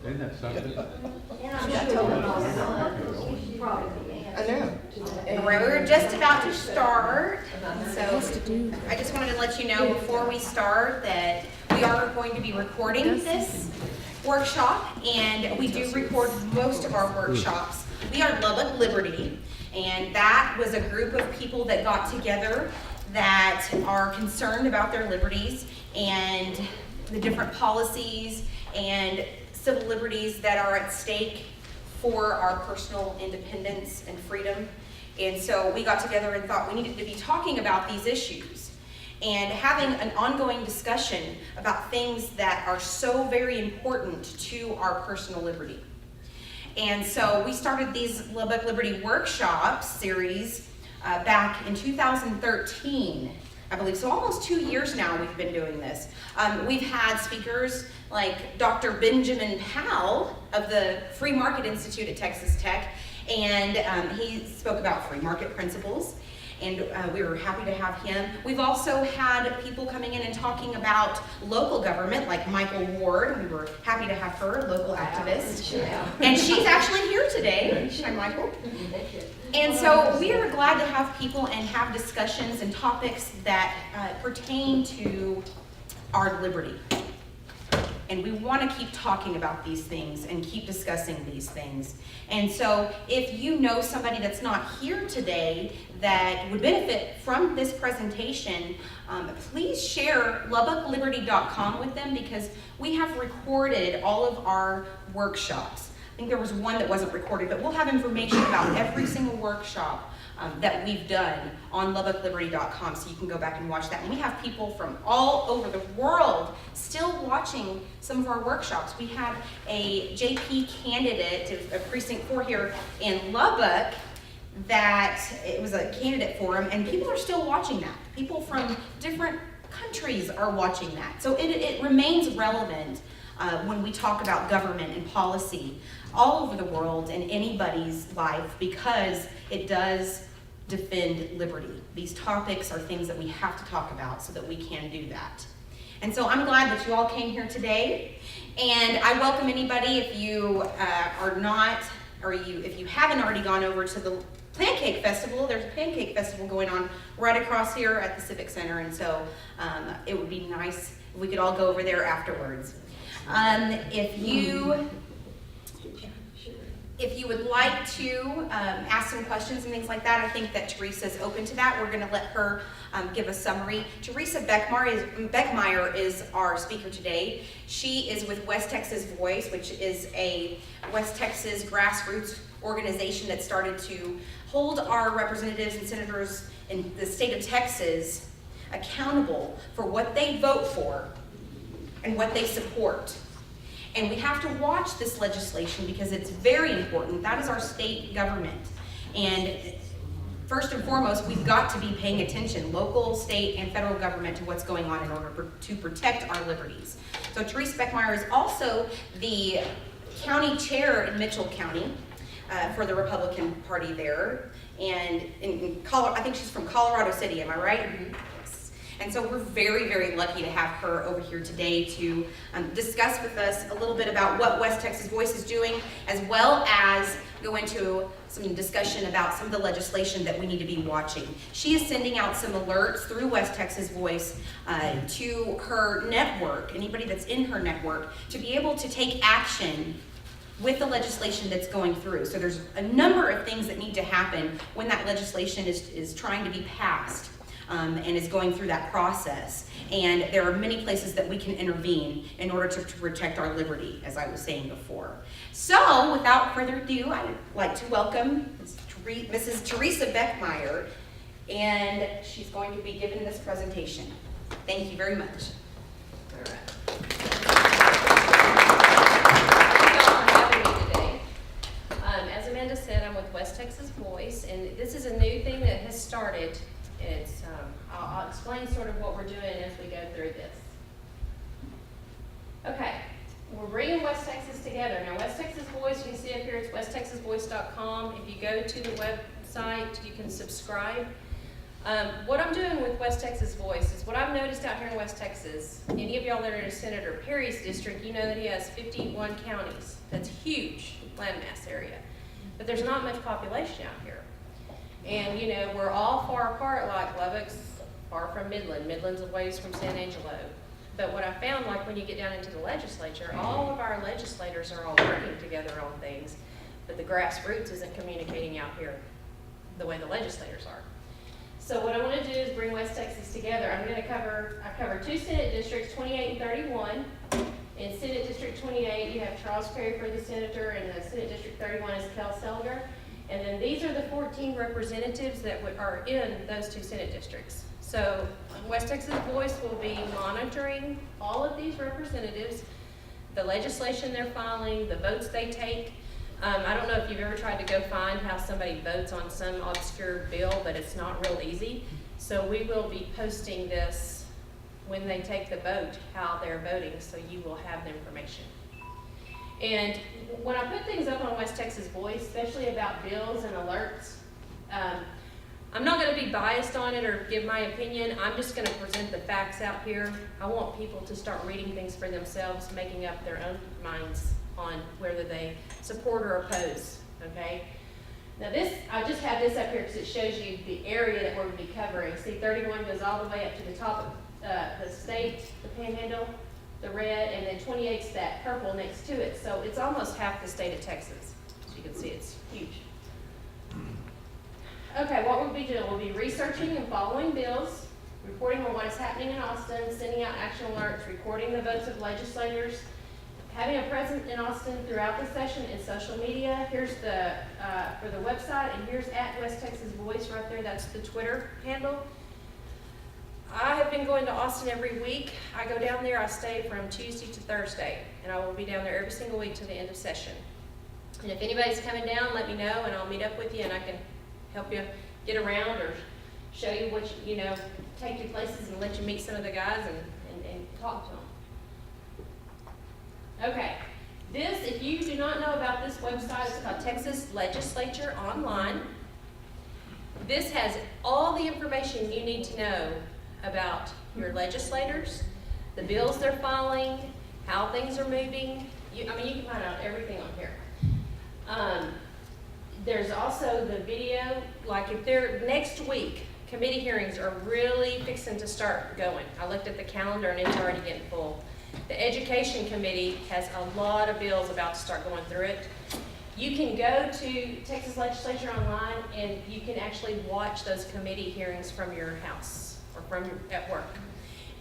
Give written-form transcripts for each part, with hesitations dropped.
Isn't that something? I know. All right, we're just about to start, so I just wanted to let you know before we start that we are going to be recording this workshop, and we do record most of our workshops. We are Lubbock Liberty, and that was a group of people that got together that are concerned about their liberties and the different policies and civil liberties that are at stake for our personal independence and freedom. And so we got together and thought we needed to be talking about these issues and having an ongoing discussion about things that are so very important to our personal liberty. And so we started these Lubbock Liberty workshops series back in 2013, I believe. So almost 2 years now we've been doing this. We've had speakers like Dr. Benjamin Powell of the Free Market Institute at Texas Tech, and he spoke about free market principles, and we were happy to have him. We've also had people coming in and talking about local government, like Michael Ward. We were happy to have her, local activist. And she's actually here today. Hi, Michael. And so we are glad to have people and have discussions and topics that pertain to our liberty. And we want to keep talking about these things and keep discussing these things. And so if you know somebody that's not here today that would benefit from this presentation, please share LubbockLiberty.com with them, because we have recorded all of our workshops. I think there was one that wasn't recorded, but we'll have information about every single workshop that we've done on LubbockLiberty.com, so you can go back and watch that. And we have people from all over the world still watching some of our workshops. We had a JP candidate of Precinct 4 here in Lubbock that it was a candidate forum, and people are still watching that. People from different countries are watching that. So it remains relevant when we talk about government and policy all over the world in anybody's life, because it does defend liberty. These topics are things that we have to talk about so that we can do that. And so I'm glad that you all came here today, and I welcome anybody if you are not, or if you haven't already gone over to the Pancake Festival. There's a Pancake Festival going on right across here at the Civic Center, and so it would be nice if we could all go over there afterwards. If you would like to ask some questions and things like that, I think that Teresa's open to that. We're going to let her give a summary. Teresa Beckmeyer is our speaker today. She is with West Texas Voice, which is a West Texas grassroots organization that started to hold our representatives and senators in the state of Texas accountable for what they vote for and what they support. And we have to watch this legislation because it's very important. That is our state government. And first and foremost, we've got to be paying attention, local, state, and federal government, to what's going on in order to protect our liberties. So Teresa Beckmeyer is also the county chair in Mitchell County for the Republican Party there. And in Colorado, I think she's from Colorado City, am I right? Mm-hmm. And so we're very, very lucky to have her over here today to discuss with us a little bit about what West Texas Voice is doing, as well as go into some discussion about some of the legislation that we need to be watching. She is sending out some alerts through West Texas Voice to her network, anybody that's in her network, to be able to take action with the legislation that's going through. So there's a number of things that need to happen when that legislation is trying to be passed. And is going through that process. And there are many places that we can intervene in order to protect our liberty, as I was saying before. So, without further ado, I'd like to welcome Mrs. Teresa Beckmeyer, and she's going to be giving this presentation. Thank you very much. All right. Thank you all for having me today. As Amanda said, I'm with West Texas Voice, and this is a new thing that has started. It's I'll explain sort of what we're doing as we go through this. Okay, we're bringing West Texas together. Now, West Texas Voice, you can see up here, it's westtexasvoice.com. If you go to the website, you can subscribe. What I'm doing with West Texas Voice is what I've noticed out here in West Texas. Any of y'all that are in Senator Perry's district, you know that he has 51 counties. That's huge landmass area. But there's not much population out here. And you know, we're all far apart, like Lubbock's far from Midland. Midland's a ways from San Angelo. But what I found, like when you get down into the legislature, all of our legislators are all working together on things, but the grassroots isn't communicating out here the way the legislators are. So what I want to do is bring West Texas together. I cover 2 Senate districts, 28 and 31. In Senate District 28, you have Charles Perry for the senator, and the Senate District 31 is Kel Selger. And then these are the 14 representatives that are in those 2 Senate districts. So West Texas Voice will be monitoring all of these representatives, the legislation they're filing, the votes they take. I don't know if you've ever tried to go find how somebody votes on some obscure bill, but it's not real easy. So we will be posting this when they take the vote, how they're voting, so you will have the information. And when I put things up on West Texas Voice, especially about bills and alerts, I'm not going to be biased on it or give my opinion. I'm just going to present the facts out here. I want people to start reading things for themselves, making up their own minds on whether they support or oppose, okay? Now this, I just have this up here because it shows you the area that we're going to be covering. See, 31 goes all the way up to the top of the state, the panhandle, the red, and then 28's that purple next to it. So it's almost half the state of Texas. As you can see, it's huge. Okay, what we'll be doing, we'll be researching and following bills, reporting on what is happening in Austin, sending out action alerts, recording the votes of legislators, having a presence in Austin throughout the session in social media. Here's the, for the website, and here's at West Texas Voice right there. That's the Twitter handle. I have been going to Austin every week. I go down there, I stay from Tuesday to Thursday, and I will be down there every single week till the end of session. And if anybody's coming down, let me know, and I'll meet up with you, and I can help you get around or show you what you know, take you places and let you meet some of the guys and talk to them. Okay, this, if you do not know about this website, it's called Texas Legislature Online. This has all the information you need to know about your legislators, the bills they're filing, how things are moving. You can find out everything on here. There's also the video, like if they're next week, committee hearings are really fixing to start going. I looked at the calendar and it's already getting full. The Education Committee has a lot of bills about to start going through it. You can go to Texas Legislature Online and you can actually watch those committee hearings from your house or from at work.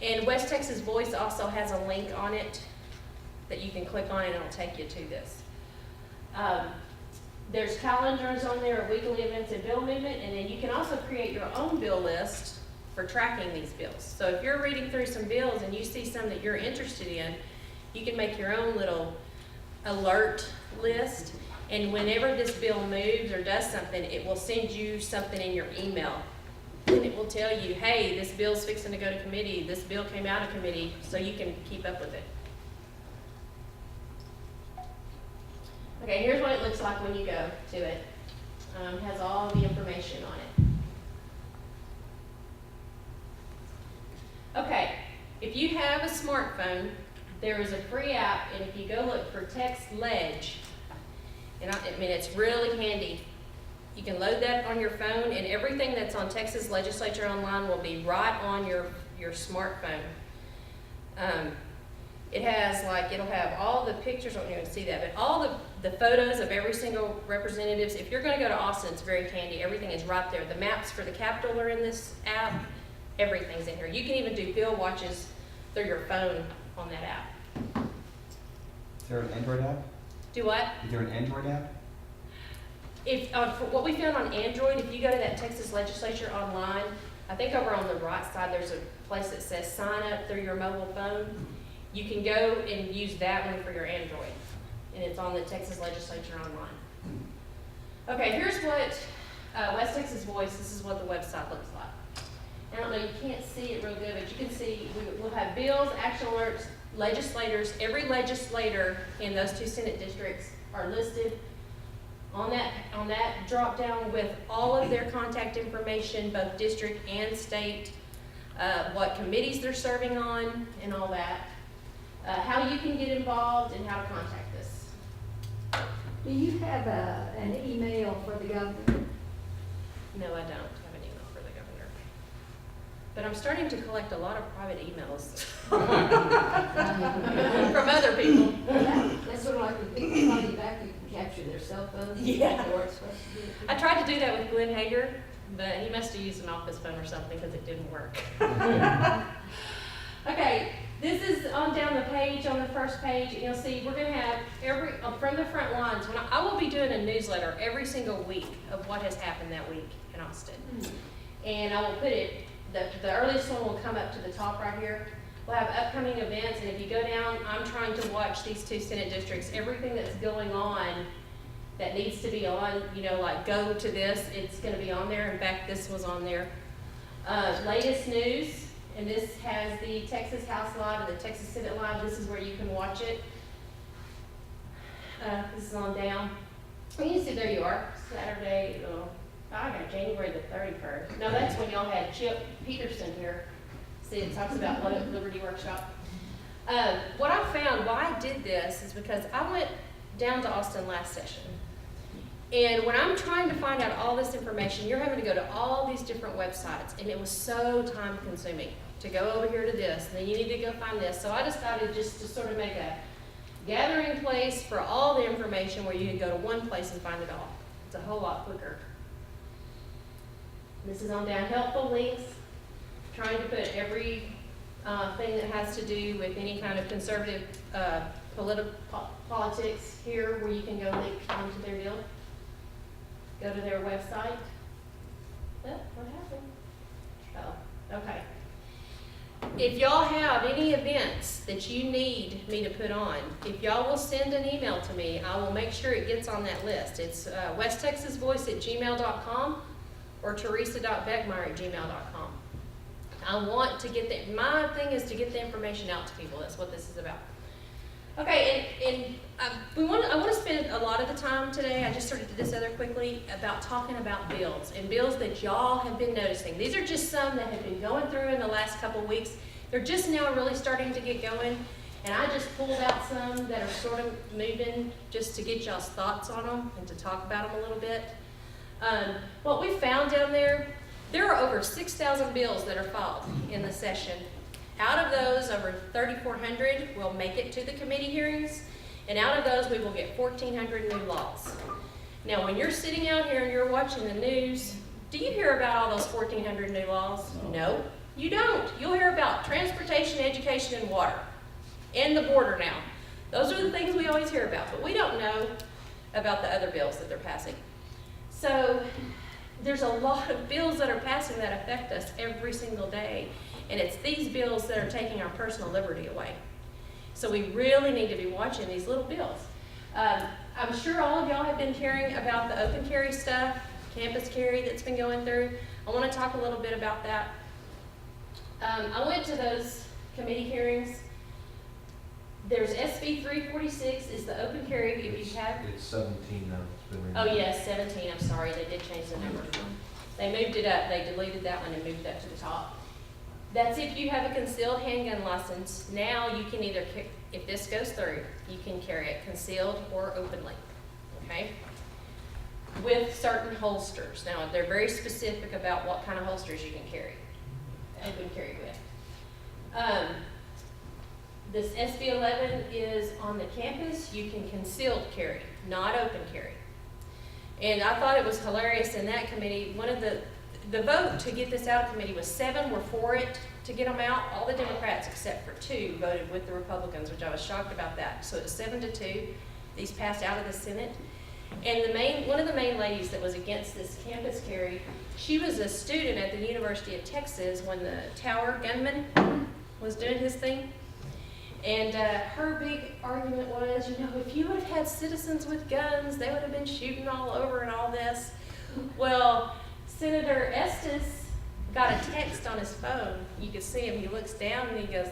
And West Texas Voice also has a link on it that you can click on and it'll take you to this. There's calendars on there of weekly events and bill movement, and then you can also create your own bill list for tracking these bills. So if you're reading through some bills and you see some that you're interested in, you can make your own little alert list, and whenever this bill moves or does something, it will send you something in your email. And it will tell you, hey, this bill's fixing to go to committee, this bill came out of committee, so you can keep up with it. Okay, here's what it looks like when you go to it. It has all the information on it. Okay, if you have a smartphone, there is a free app, and if you go look for Text Ledge, and it's really handy. You can load that on your phone, and everything that's on Texas Legislature Online will be right on your smartphone. It has it'll have all the pictures, I don't even see that, but all the photos of every single representatives. If you're going to go to Austin, it's very handy. Everything is right there. The maps for the Capitol are in this app. Everything's in here. You can even do bill watches through your phone on that app. Is there an Android app? Do what? Is there an Android app? If for what we found on Android, if you go to that Texas Legislature Online, I think over on the right side there's a place that says sign up through your mobile phone. You can go and use that one for your Android, and it's on the Texas Legislature Online. Okay, here's what West Texas Voice, this is what the website looks like. I don't know, you can't see it real good, but you can see we'll have bills, action alerts, legislators. Every legislator in those 2 Senate districts are listed On that drop down with all of their contact information, both district and state, what committees they're serving on and all that, how you can get involved and how to contact us. Do you have an email for the governor? No, I don't have an email for the governor. But I'm starting to collect a lot of private emails from other people. Yeah, that's sort of like when people call you back, you can capture their cell phones. Yeah. Or it's supposed to be. I tried to do that with Glenn Hager, but he must have used an office phone or something because it didn't work. Okay, this is on down the page, on the first page, and you'll see we're going to have from the front lines, when I will be doing a newsletter every single week of what has happened that week in Austin. And I will put it, the earliest one will come up to the top right here. We'll have upcoming events, and if you go down, I'm trying to watch these 2 Senate districts, everything that's going on that needs to be on, you know, like go to this, it's going to be on there. In fact, this was on there. Latest news, and this has the Texas House Live and the Texas Senate Live. This is where you can watch it. This is on down. And you see, there you are, Saturday, I got January the 31st. No, that's when y'all had Chip Peterson here. See, it talks about Lubbock Liberty Workshop. What I found, why I did this, is because I went down to Austin last session. And when I'm trying to find out all this information, you're having to go to all these different websites, and it was so time consuming to go over here to this, and then you need to go find this. So I decided just to sort of make a gathering place for all the information where you could go to one place and find it all. It's a whole lot quicker. This is on down, helpful links, trying to put every thing that has to do with any kind of conservative politics here where you can go link onto their deal. Go to their website. Oh, what happened? Oh, okay. If y'all have any events that you need me to put on, if y'all will send an email to me, I will make sure it gets on that list. It's westtexasvoice@gmail.com or teresa.beckmeyer@gmail.com. I want to get my thing is to get the information out to people. That's what this is about. Okay, and I want to spend a lot of the time today, I just sort of did this other quickly, about talking about bills, and bills that y'all have been noticing. These are just some that have been going through in the last couple of weeks. They're just now really starting to get going, and I just pulled out some that are sort of moving just to get y'all's thoughts on them and to talk about them a little bit. What we found down there are over 6,000 bills that are filed in the session. Out of those, over 3,400 will make it to the committee hearings, and out of those, we will get 1,400 new laws. Now, when you're sitting out here and you're watching the news, do you hear about all those 1,400 new laws? No, you don't. You'll hear about transportation, education, and water, and the border now. Those are the things we always hear about, but we don't know about the other bills that they're passing. So, there's a lot of bills that are passing that affect us every single day. And it's these bills that are taking our personal liberty away. So we really need to be watching these little bills. I'm sure all of y'all have been hearing about the open carry stuff, campus carry that's been going through. I want to talk a little bit about that. I went to those committee hearings. There's SB 346 is the open carry. If you have, It's 17 now. It's been oh removed. yes, 17. I'm sorry, they did change the number. They moved it up. They deleted that one and moved it up to the top. That's if you have a concealed handgun license. Now you can either, if this goes through, you can carry it concealed or openly, okay? With certain holsters. Now, they're very specific about what kind of holsters you can carry, open carry with. This SB 11 is on the campus. You can concealed carry, not open carry. And I thought it was hilarious in that committee. One of the vote to get this out of committee was 7 were for it to get them out. All the Democrats except for 2 voted with the Republicans, which I was shocked about that. So it was 7-2. These passed out of the Senate. And one of the main ladies that was against this campus carry, she was a student at the University of Texas when the tower gunman was doing his thing. And her big argument was, you know, if you would have had citizens with guns, they would have been shooting all over and all this. Well, Senator Estes got a text on his phone. You could see him. He looks down and he goes,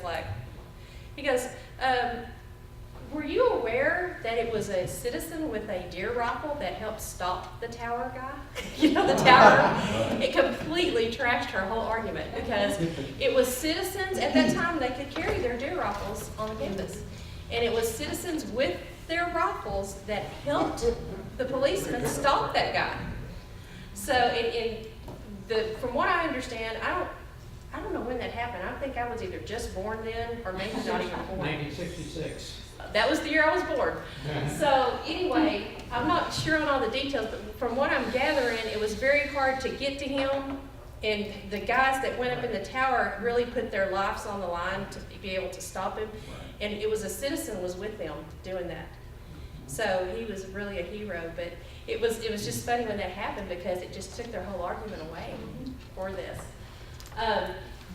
Were you aware that it was a citizen with a deer rifle that helped stop the tower guy? You know, the tower? It completely trashed her whole argument because it was citizens, at that time, they could carry their deer rifles on campus. And it was citizens with their rifles that helped the policeman stop that guy. So from what I understand, I don't know when that happened. I think I was either just born then or maybe not even born. 1966. That was the year I was born. So anyway, I'm not sure on all the details, but from what I'm gathering, it was very hard to get to him. And the guys that went up in the tower really put their lives on the line to be able to stop him. And it was a citizen was with them doing that. So he was really a hero, but it was just funny when that happened because it just took their whole argument away for this.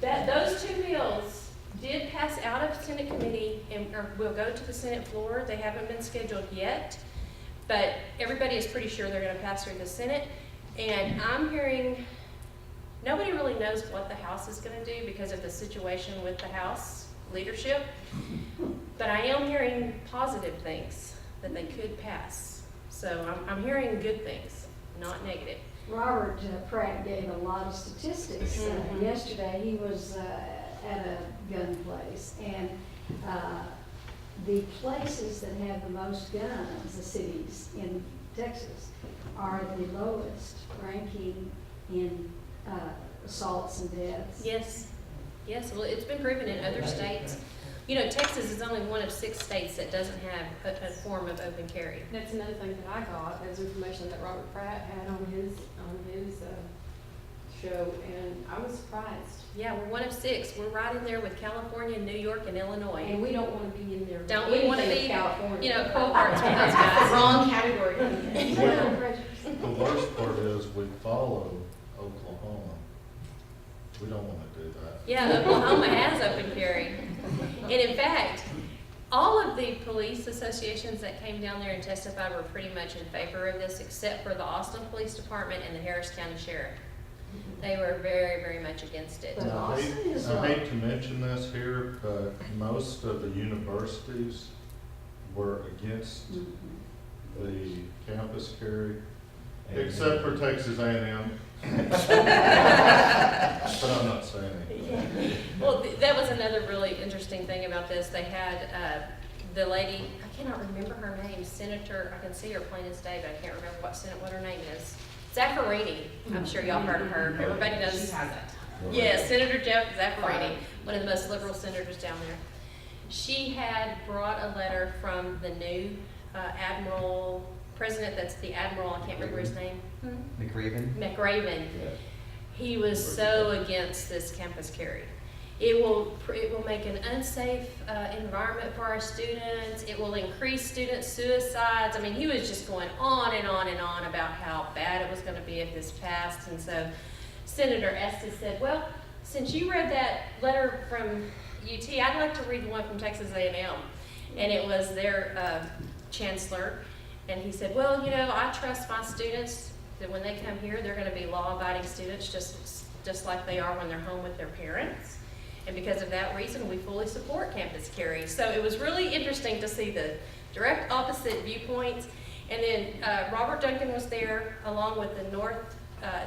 Those two bills did pass out of Senate committee and will go to the Senate floor. They haven't been scheduled yet, but everybody is pretty sure they're going to pass through the Senate. And I'm hearing nobody really knows what the House is going to do because of the situation with the House leadership, but I am hearing positive things that they could pass. So I'm hearing good things, not negative. Robert Pratt gave a lot of statistics. Yesterday, he was at a gun place, and the places that have the most guns, the cities in Texas, are the lowest ranking in assaults and deaths. Yes, yes. Well, it's been proven in other states. You know, Texas is only one of 6 states that doesn't have a form of open carry. That's another thing that I got, as information that Robert Pratt had on his show, and I was surprised. Yeah, we're one of 6. We're right in there with California, New York, and Illinois. And we don't want to be in there. Don't we want to Anything be, California? you know, full hearts with those That's the guys? wrong category. The worst part is we follow Oklahoma. We don't want to do that. Yeah, Oklahoma has open carry. And in fact, all of the police associations that came down there and testified were pretty much in favor of this, except for the Austin Police Department and the Harris County Sheriff. They were very, very much against it. But I Austin is hate to mention this here, but most of the universities were against the campus carry, except for Texas A&M. But I'm not saying anything. Well, that was another really interesting thing about this. They had the lady, I cannot remember her name, Senator, I can see her plain as day, but I can't remember what her name is. Zaffarini, I'm sure y'all heard of her. Everybody knows. She has it. Yes, Senator Jeff Zaffarini, one of the most liberal senators down there. She had brought a letter from the new Admiral, President, that's the Admiral, I can't remember his name. McRaven. He was so against this campus carry. It will make an unsafe environment for our students. It will increase student suicides. I mean, he was just going on and on and on about how bad it was going to be if this passed. And so Senator Estes said, well, since you read that letter from UT, I'd like to read the one from Texas A&M. And it was their chancellor. And he said, well, you know, I trust my students that when they come here, they're going to be law-abiding students just like they are when they're home with their parents. And because of that reason, we fully support campus carry. So it was really interesting to see the direct opposite viewpoints. And then Robert Duncan was there along with the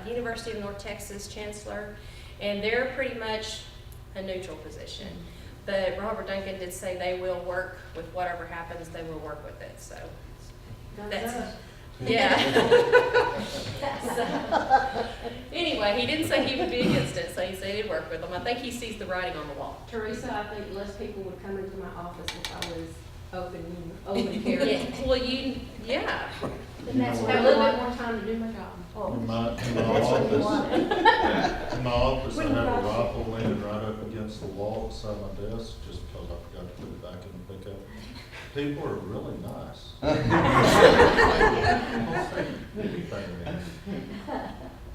University of North Texas Chancellor, and they're pretty much a neutral position. But Robert Duncan did say they will work with whatever happens, they will work with it. So that's yeah. So, anyway, he didn't say he would be against it, so he said he'd work with them. I think he sees the writing on the wall. Teresa, I think less people would come into my office if I was open carry. Yeah, well, yeah. And that's I why have a little bit more time to do my job. In my office, I have a rifle laying right up against the wall beside my desk, just because I forgot to put it back in the pickup. People are really nice.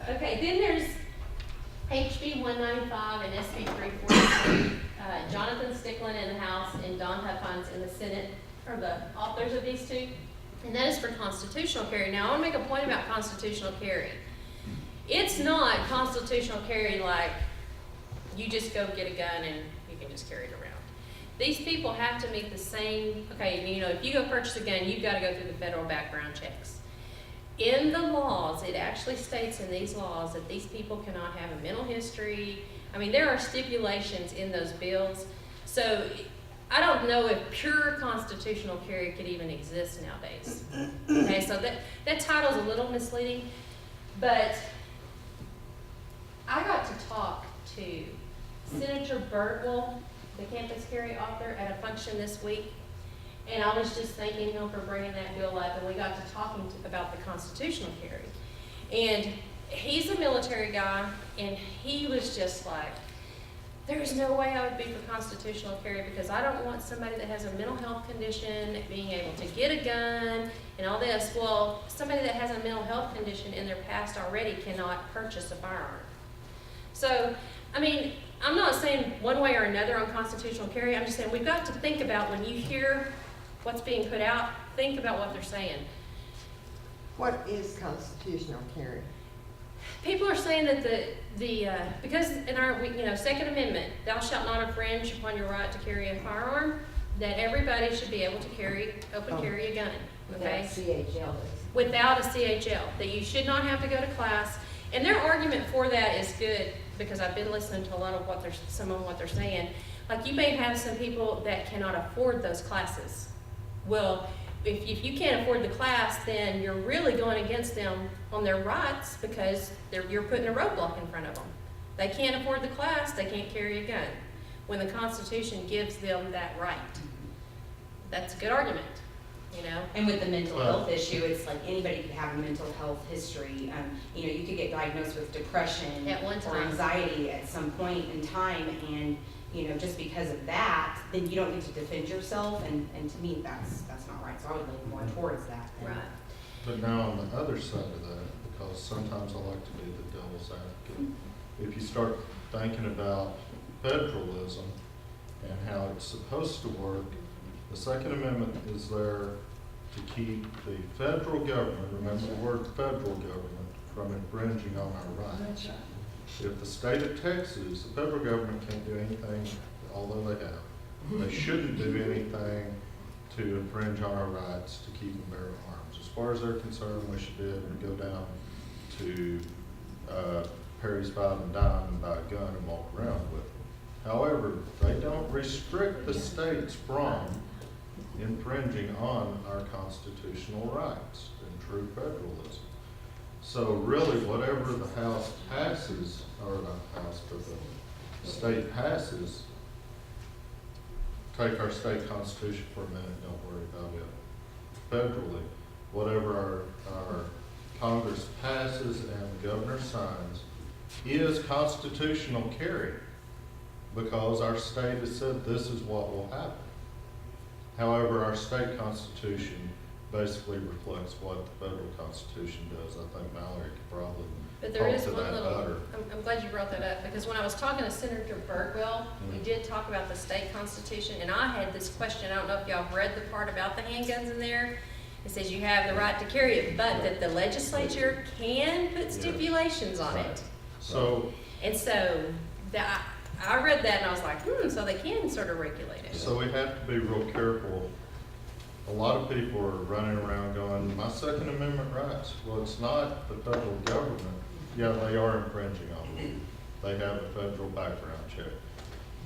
Okay, then there's HB 195 and SB 343. Jonathan Stickland in the House and Don Huffines in the Senate are the authors of these two. And that is for constitutional carry. Now, I want to make a point about constitutional carry. It's not constitutional carry like you just go get a gun and you can just carry it around. These people have to meet the same, okay, you know, if you go purchase a gun, you've gotta go through the federal background checks. In the laws, it actually states in these laws that these people cannot have a mental history. I mean, there are stipulations in those bills. So I don't know if pure constitutional carry could even exist nowadays. Okay, so that title's a little misleading, but I got to talk to Senator Birdwell, the campus carry author, at a function this week. And I was just thanking him for bringing that bill up, and we got to talking about the constitutional carry. And he's a military guy, and he was just like, there's no way I would be for constitutional carry because I don't want somebody that has a mental health condition being able to get a gun and all this. Well, somebody that has a mental health condition in their past already cannot purchase a firearm. So, I mean, I'm not saying one way or another on constitutional carry. I'm just saying we've got to think about when you hear what's being put out, think about what they're saying. What is constitutional carry? People are saying that because in our, Second Amendment, thou shalt not infringe upon your right to carry a firearm, that everybody should be able to carry a gun, okay? CHL. Without a CHL, that you should not have to go to class. And their argument for that is good, because I've been listening to a lot of what they're saying. Like, you may have some people that cannot afford those classes. Well, if you can't afford the class, then you're really going against them on their rights because you're putting a roadblock in front of them. They can't afford the class, they can't carry a gun, when the Constitution gives them that right. That's a good argument, you know? And with the mental health issue, it's like anybody could have a mental health history. You could get diagnosed with depression At one or time. anxiety at some point in time, and just because of that, then you don't get to defend yourself, and to me, that's not right. So I would lean more towards that. Right. But now on the other side of that, because sometimes I like to be the devil's advocate, if you start thinking about federalism and how it's supposed to work, the Second Amendment is there to keep the federal government, remember the word federal government, from infringing on our rights. If the state of Texas, the federal government can't do anything, although they have, they shouldn't do anything to infringe on our rights to keep and bear arms. As far as they're concerned, we should be able to go down to Perry's Five and Dime and buy a gun and walk around with it. However, they don't restrict the states from infringing on our constitutional rights in true federalism. So really, whatever the House passes, or not House, but the state passes, take our state constitution for a minute, don't worry about it. Federally, whatever our Congress passes and the governor signs is constitutional carry, because our state has said this is what will happen. However, our state constitution basically reflects what the federal constitution does. I think Mallory could probably But there is talk to one that little, better. I'm glad you brought that up, because when I was talking to Senator Birdwell, we did talk about the state constitution, and I had this question, I don't know if y'all have read the part about the handguns in there. It says you have the right to carry it, but that the legislature can put stipulations on it. So, And so, I read that and I was like, so they can sort of regulate it. so we have to be real careful. A lot of people are running around going, my Second Amendment rights. Well, it's not the federal government. Yeah, they are infringing on it. They have a federal background check.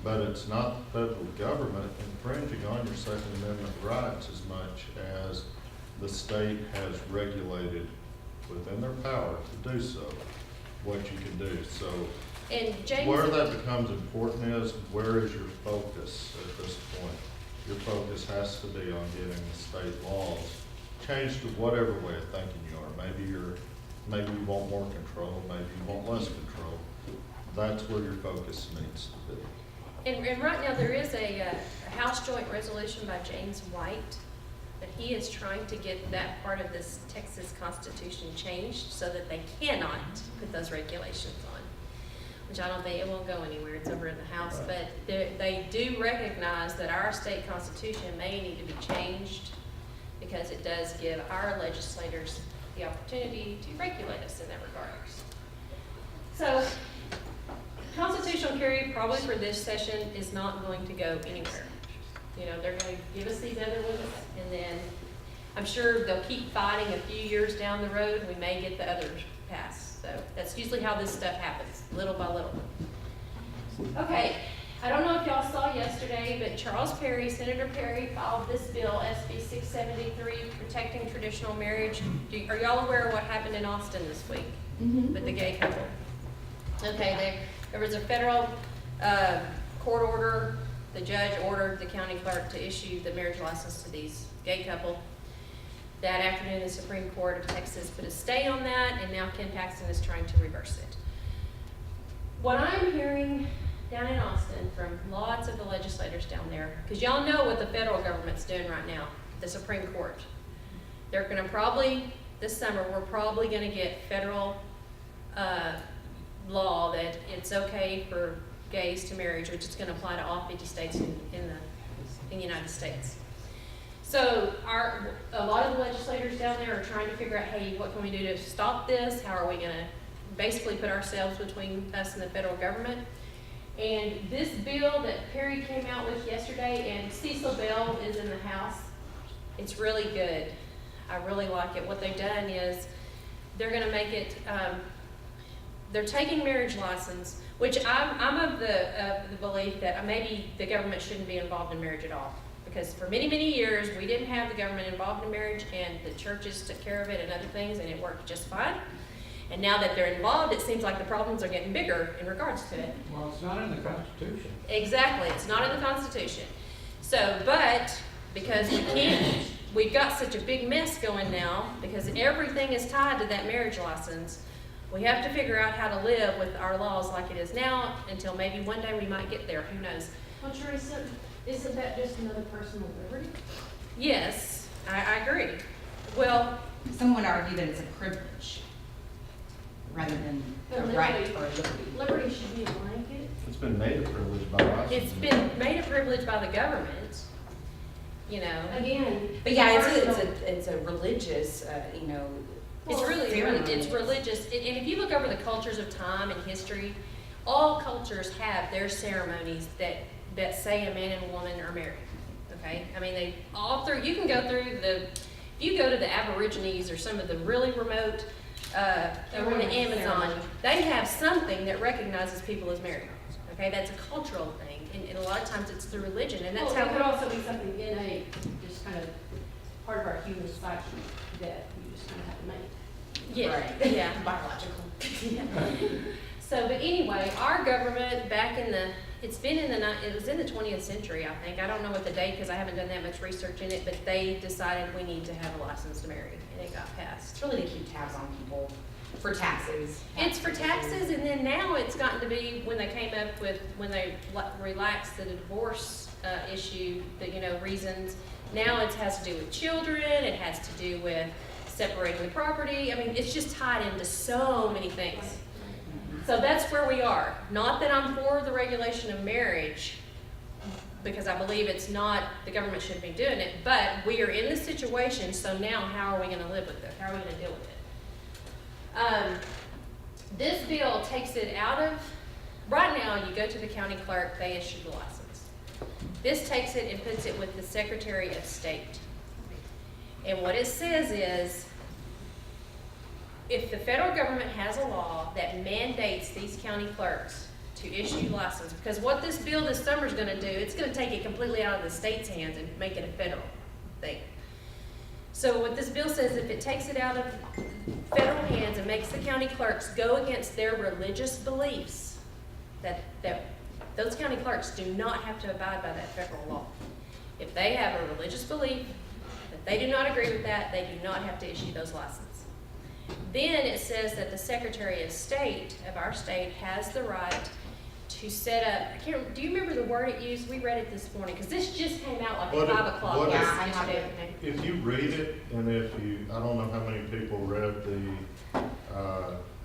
But it's not the federal government infringing on your Second Amendment rights as much as the state has regulated within their power to do so, what you can do. So And James, where that becomes important is, where is your focus at this point? Your focus has to be on getting the state laws changed to whatever way of thinking you are. Maybe you want more control, maybe you want less control. That's where your focus needs to be. and right now there is a House Joint Resolution by James White, that he is trying to get that part of this Texas Constitution changed so that they cannot put those regulations on, which I don't think it won't go anywhere. It's over in the House, but they do recognize that our state constitution may need to be changed because it does give our legislators the opportunity to regulate us in that regard. So, constitutional carry probably for this session is not going to go anywhere. You know, they're gonna give us these other ones, and then I'm sure they'll keep fighting a few years down the road, we may get the others passed. So that's usually how this stuff happens, little by little. Okay, I don't know if y'all saw yesterday, but Charles Perry, Senator Perry, filed this bill, SB 673, protecting traditional marriage. Are y'all aware of what happened in Austin this week with the gay couple? Okay, there was a federal court order. The judge ordered the county clerk to issue the marriage license to these gay couple. That afternoon, the Supreme Court of Texas put a stay on that, and now Ken Paxton is trying to reverse it. What I'm hearing down in Austin from lots of the legislators down there, because y'all know what the federal government's doing right now, the Supreme Court. They're gonna probably, this summer, we're probably gonna get federal law that it's okay for gays to marry, which is gonna apply to all 50 states in the United States. So a lot of the legislators down there are trying to figure out, hey, what can we do to stop this? How are we gonna basically put ourselves between us and the federal government? And this bill that Perry came out with yesterday, and Cecil Bell is in the House, it's really good. I really like it. What they've done is they're gonna make it, they're taking marriage license, which I'm of the belief that maybe the government shouldn't be involved in marriage at all. Because for many, many years, we didn't have the government involved in marriage, and the churches took care of it and other things, and it worked just fine. And now that they're involved, it seems like the problems are getting bigger in regards to it. Well, it's not in the Constitution. Exactly, it's not in the Constitution. So, but because we've got such a big mess going now, because everything is tied to that marriage license, we have to figure out how to live with our laws like it is now until maybe one day we might get there, who knows? Well, Teresa, isn't that just another personal liberty? Yes, I agree. Well, Some would argue that it's a privilege rather than a right or a liberty. Liberty should be a blanket. It's been made a privilege by us. it's been made a privilege by the government, you know. Again. But yeah, personal- it's a religious, you know. It's really, ceremony. it's religious, and if you look over the cultures of time and history, all cultures have their ceremonies that say a man and a woman are married, okay? I mean, they all through, you can go through if you go to the Aborigines or some of the really remote, over in the Amazon, they have something that recognizes people as married, okay? That's a cultural thing, and a lot of times it's through religion, and that's Well, it could how, also be something innate, just kind of part of our human psyche that you just kind of have to make. yeah, Right. yeah. Biological. So, but anyway, our government back in the, it was in the 20th century, I think. I don't know what the date, because I haven't done that much research in it, but they decided we need to have a license to marry, and it got passed. It's really to keep tabs on people for taxes. It's for taxes, and then now it's gotten to be, when they came up with, when they relaxed the divorce issue, the, you know, reasons, now it has to do with children, it has to do with separating the property. I mean, it's just tied into so many things. So that's where we are. Not that I'm for the regulation of marriage, because I believe it's not, the government shouldn't be doing it, but we are in this situation, so now how are we gonna live with it? How are we gonna deal with it? This bill takes it out of, right now you go to the county clerk, they issue the license. This takes it and puts it with the Secretary of State. And what it says is, if the federal government has a law that mandates these county clerks to issue license, because what this bill this summer is gonna do, it's gonna take it completely out of the state's hands and make it a federal thing. So what this bill says, if it takes it out of federal hands and makes the county clerks go against their religious beliefs, that those county clerks do not have to abide by that federal law. If they have a religious belief, that they do not agree with that, they do not have to issue those licenses. Then it says that the Secretary of State of our state has the right to set up, do you remember the word it used? We read it this morning, because this just came out like at 5 o'clock. what Yeah, I have yesterday. it. If you read it, and if you, I don't know how many people read the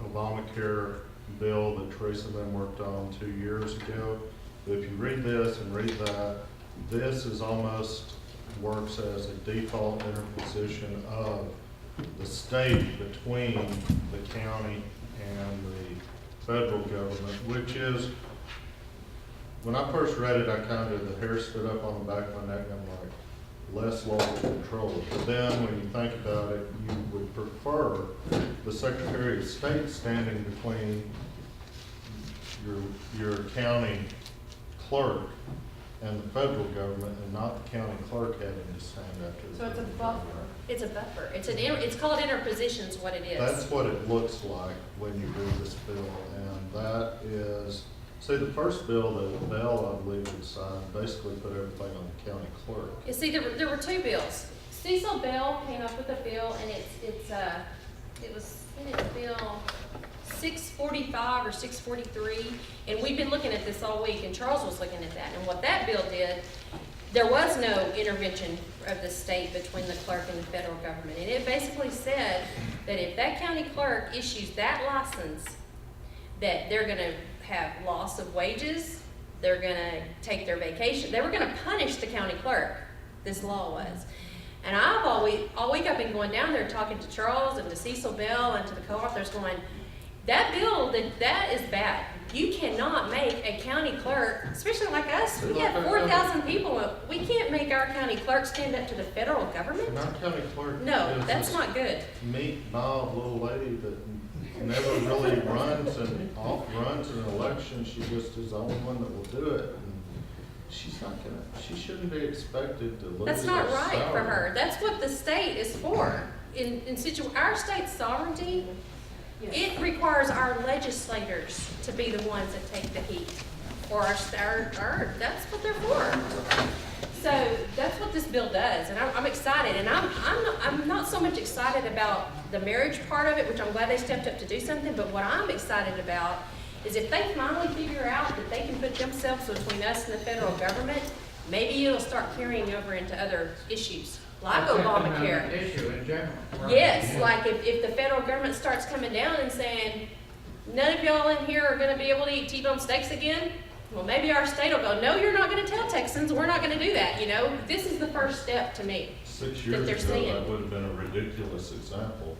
Obamacare bill that Teresa then worked on 2 years ago, but if you read this and read that, this is almost works as a default interposition of the state between the county and the federal government, which is when I first read it, the hair stood up on the back of my neck, and I'm like, less local control. But then when you think about it, you would prefer the Secretary of State standing between your county clerk and the federal government, and not the county clerk having to stand after the. So it's a buffer. It's a buffer. It's called interposition is what it is. That's what it looks like when you read this bill, and that is, see, the first bill that Bell, I believe, had signed, basically put everything on the county clerk. You see, there were two bills. Cecil Bell came up with a bill, and it was Senate Bill 645 or 643, and we've been looking at this all week, and Charles was looking at that. And what that bill did, there was no intervention of the state between the clerk and the federal government. And it basically said that if that county clerk issues that license, that they're gonna have loss of wages, they're gonna take their vacation, they were gonna punish the county clerk, this law was. And all week I've been going down there talking to Charles and to Cecil Bell and to the co-authors going, that bill, that is bad. You cannot make a county clerk, especially like us, we have 4,000 people, we can't make our county clerk stand up to the federal government. And our county clerk. No, is that's this not good. meek, mild little lady that never really runs an election. She just is the only one that will do it. And she shouldn't be expected to lose. That's not her right for salary. her. That's what the state is for. Our state's sovereignty, it requires our legislators to be the ones that take the heat. Or that's what they're for. So that's what this bill does, and I'm excited. And I'm not so much excited about the marriage part of it, which I'm glad they stepped up to do something, but what I'm excited about is if they finally figure out that they can put themselves between us and the federal government, maybe it'll start carrying over into other issues, like Obamacare. Issue in general. Right. Yes, like if the federal government starts coming down and saying, none of y'all in here are gonna be able to eat T-bone steaks again, well, maybe our state will go, no, you're not gonna tell Texans, we're not gonna do that, you know? This is the first step to me. 6 that years they're ago, saying. that would have been a ridiculous example.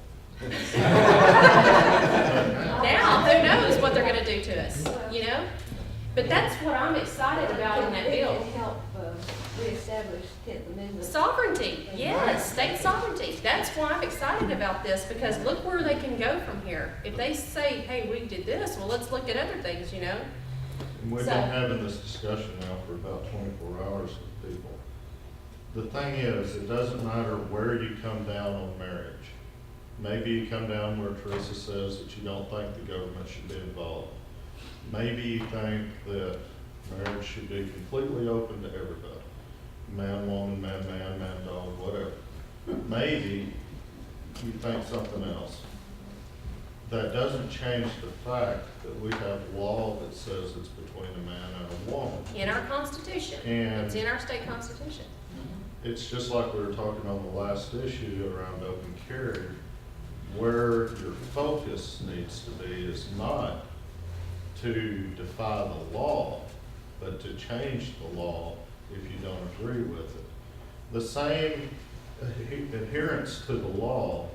Now, who knows what they're gonna do to us, you know? But that's what I'm excited about in that bill. It help reestablish the movement. Sovereignty, yes, state sovereignty. That's why I'm excited about this, because look where they can go from here. If they say, hey, we did this, well, let's look at other things, you know? And we've So- been having this discussion now for about 24 hours with people. The thing is, it doesn't matter where you come down on marriage. Maybe you come down where Teresa says that you don't think the government should be involved. Maybe you think that marriage should be completely open to everybody. Man, woman, man, dog, whatever. Maybe you think something else. That doesn't change the fact that we have law that says it's between a man and a woman. In our constitution, And- it's in our state constitution. It's just like we were talking on the last issue around open carry, where your focus needs to be is not to defy the law, but to change the law if you don't agree with it. The same adherence to the law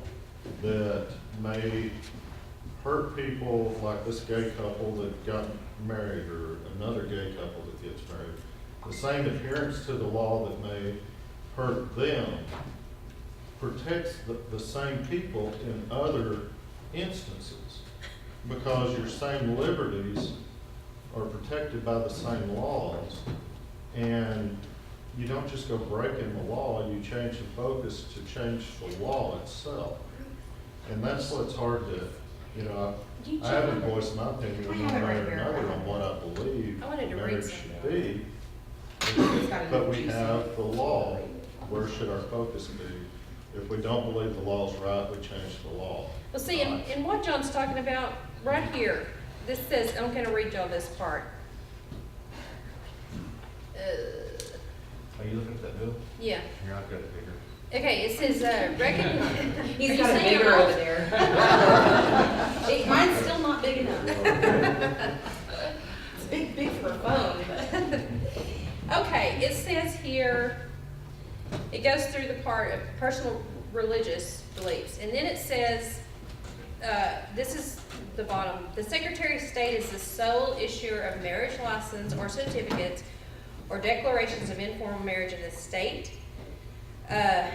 that may hurt people like this gay couple that got married or another gay couple that gets married, the same adherence to the law that may hurt them protects the same people in other instances, because your same liberties are protected by the same laws, and you don't just go breaking the law, you change the focus to change the law itself. And that's what's hard to, you know, I haven't voiced my opinion I one have it way right or here. another on what I believe I wanted to read marriage something. should be. But we have the law. Where should our focus be? If we don't believe the law's right, we change the law. Well, see, and what John's talking about right here, this says, I'm gonna read y'all this part. Are you looking at that bill? Yeah, Here, I've got it bigger. okay, it says, recognize. He's got a bigger over there. Hey, mine's still not big enough. It's big for a phone, but. Okay, it says here, it goes through the part of personal religious beliefs, and then it says, this is the bottom, the Secretary of State is the sole issuer of marriage license or certificates or declarations of informal marriage in the state. The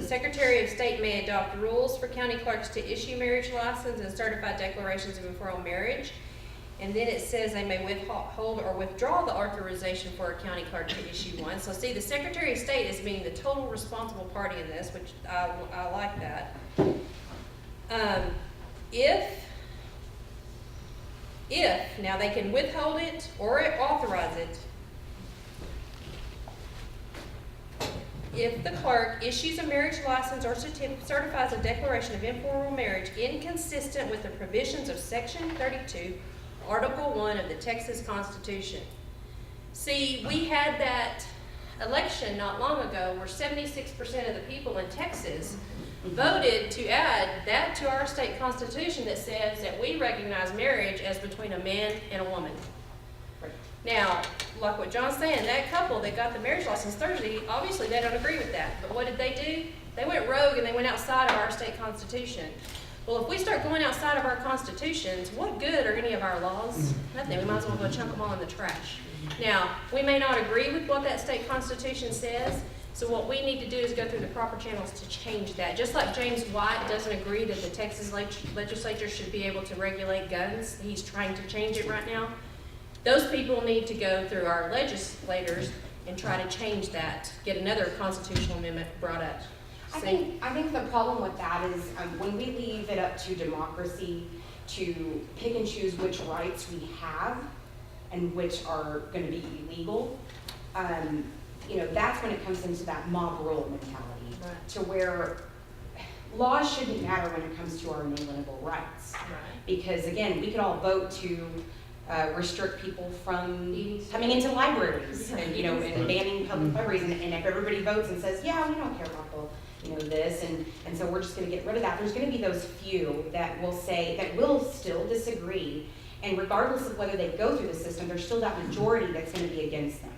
Secretary of State may adopt rules for county clerks to issue marriage license and certified declarations of informal marriage. And then it says they may withhold or withdraw the authorization for a county clerk to issue one. So see, the Secretary of State is being the total responsible party in this, which I like that. If, now they can withhold it or authorize it, if the clerk issues a marriage license or certifies a declaration of informal marriage inconsistent with the provisions of Section 32, Article 1 of the Texas Constitution. See, we had that election not long ago where 76% of the people in Texas voted to add that to our state constitution that says that we recognize marriage as between a man and a woman. Now, like what John's saying, that couple that got the marriage license Thursday, obviously they don't agree with that. But what did they do? They went rogue and they went outside of our state constitution. Well, if we start going outside of our constitutions, what good are any of our laws? Nothing. We might as well go chunk them all in the trash. Now, we may not agree with what that state constitution says, so what we need to do is go through the proper channels to change that. Just like James White doesn't agree that the Texas legislature should be able to regulate guns, he's trying to change it right now. Those people need to go through our legislators and try to change that, get another constitutional amendment brought up. I think the problem with that is when we leave it up to democracy to pick and choose which rights we have and which are going to be illegal, that's when it comes into that mob rule mentality, Right. to where laws shouldn't matter when it comes to our inalienable rights. Right. Because again, we could all vote to restrict people from coming into libraries and, and banning public libraries. And if everybody votes and says, yeah, we don't care about this, and so we're just going to get rid of that, there's going to be those few that will still disagree. And regardless of whether they go through the system, there's still that majority that's going to be against them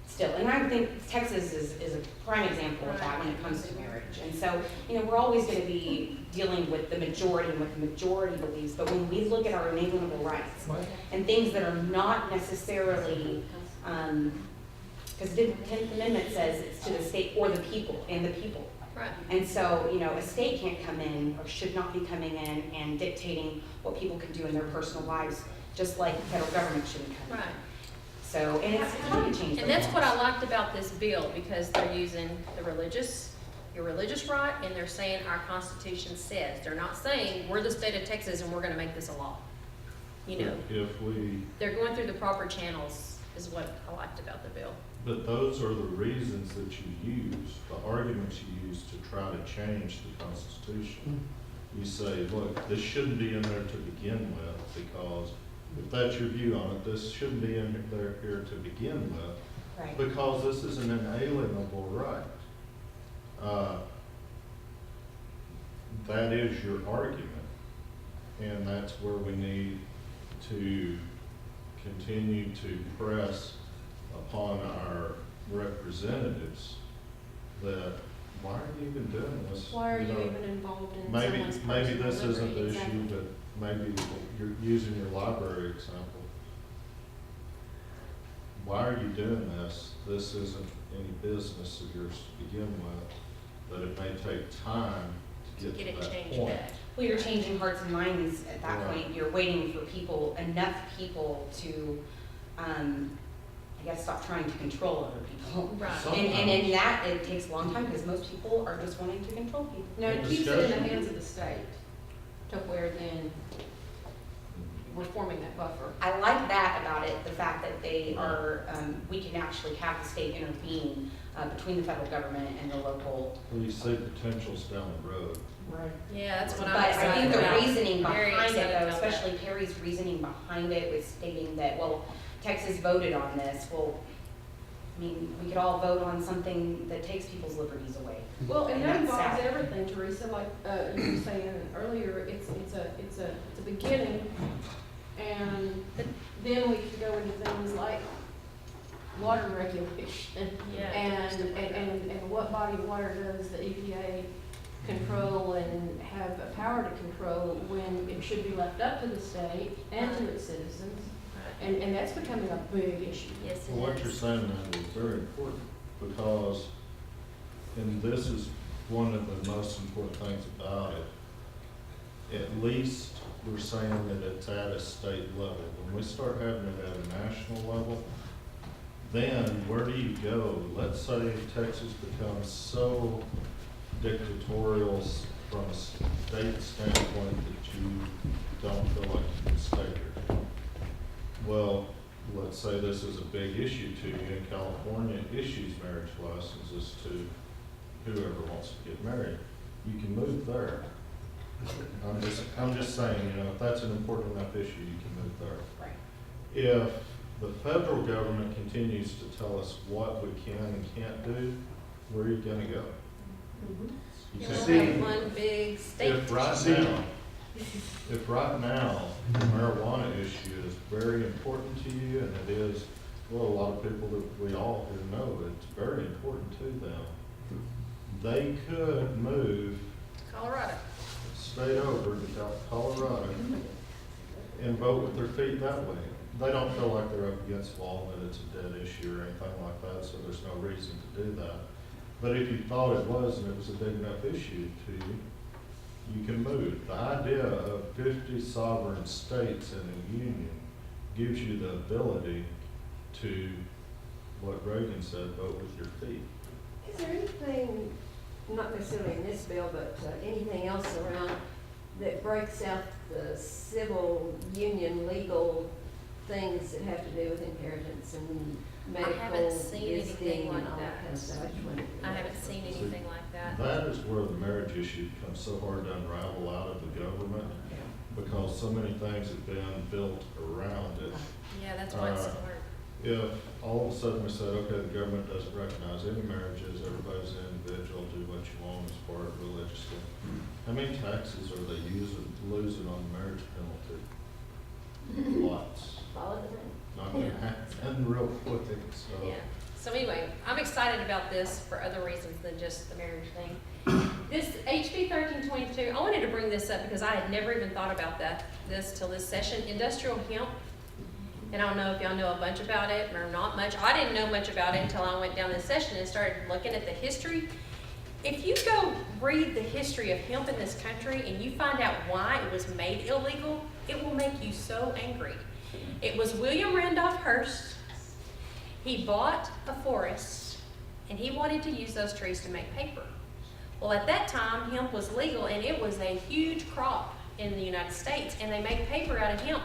still. And I think Texas is a prime example of that when it comes to marriage. And so, we're always going to be dealing with the majority and what the majority believes. But when we look at our inalienable rights and things that are not necessarily, because the 10th Amendment says it's to the state or the people and the people. Right. And so, a state can't come in or should not be coming in and dictating what people can do in their personal lives, just like the federal government shouldn't come in. Right. So, and it's hard to change And that's what I liked about this bill, because they're using your religious right, and they're saying our Constitution says. They're not saying we're the state of Texas and we're going to make this a law. They're going through the proper channels is what I liked about the bill. But those are the reasons that you use, the arguments you use to try to change the Constitution. You say, look, this shouldn't be in there to begin with, because if that's your view on it, this shouldn't be in there here to begin with, Right. because this is an inalienable right. That is your argument, and that's where we need to continue to press upon our representatives that, why are you even doing this? Why are you even involved in Maybe someone's personal this isn't the liberty? issue, but maybe you're using your library example. Why are you doing this? This isn't any business of yours to begin with, but it may take time to get it to that changed point. back. Well, you're changing hearts and minds at that Right. point. You're waiting for enough people to, stop trying to control other people. Right. And in that, it takes a long time, because most people are just wanting to control people. No, it Good keeps it in the discussion. hands of the state, to where then we're forming that buffer. I like that about it, the fact that they are, we can actually have the state intervene between the federal government and the local. Well, you see potentials down the road. Right. Yeah, that's what I'm But I excited think the about. reasoning Very behind it, excited though, about that. especially Perry's reasoning behind it, was stating that, well, Texas voted on this. Well, we could all vote on something that takes people's liberties away. Well, and that that's involves sad. everything, Teresa, like, you were saying earlier, it's a beginning, and then we could go into things like water regulation, Yeah. and what body of water does the EPA control and have a power to control when it should be left up to the state and to its citizens. And that's becoming a big issue. Yes, it Well, what you're is. saying now is very important, because, and this is one of the most important things about it, at least we're saying that it's at a state level. When we start having it at a national level, then where do you go? Let's say Texas becomes so dictatorial from a state standpoint that you don't feel like you can stay here. Well, let's say this is a big issue to you, and California issues marriage licenses to whoever wants to get married. You can move there. I'm just saying, you know, if that's an important enough issue, you can move there. Right. If the federal government continues to tell us what we can and can't do, where are you gonna go? You We'll say, have one big state. if right now the marijuana issue is very important to you, and it is, well, a lot of people that we all here know, it's very important to them. They could move Colorado. state over to Colorado and vote with their feet that way. They don't feel like they're up against the wall, that it's a dead issue or anything like that, so there's no reason to do that. But if you thought it was, and it was a big enough issue to you, you can move. The idea of 50 sovereign states in a union gives you the ability to, what Reagan said, vote with your feet. Is there anything, not necessarily in this bill, but anything else around that breaks out the civil union legal things that have to do with inheritance and medical haven't seen anything visiting like and all that that. kind of stuff? just wondered. I haven't seen anything like that. That is where the marriage issue becomes so hard to unravel out of the government, because so many things have been built around it. Yeah, that's why it's hard. If all of a sudden we said, okay, the government doesn't recognize any marriages, everybody's an individual, do what you want as far as religiously, how many taxes are they losing on marriage penalty? Lots. Follow the money. Not gonna happen real quick, so. Yeah. So anyway, I'm excited about this for other reasons than just the marriage thing. This HB 1322, I wanted to bring this up because I had never even thought about this till this session. Industrial hemp. And I don't know if y'all know a bunch about it or not much. I didn't know much about it until I went down this session and started looking at the history. If you go read the history of hemp in this country and you find out why it was made illegal, it will make you so angry. It was William Randolph Hearst. He bought a forest and he wanted to use those trees to make paper. Well, at that time, hemp was legal and it was a huge crop in the United States, and they made paper out of hemp.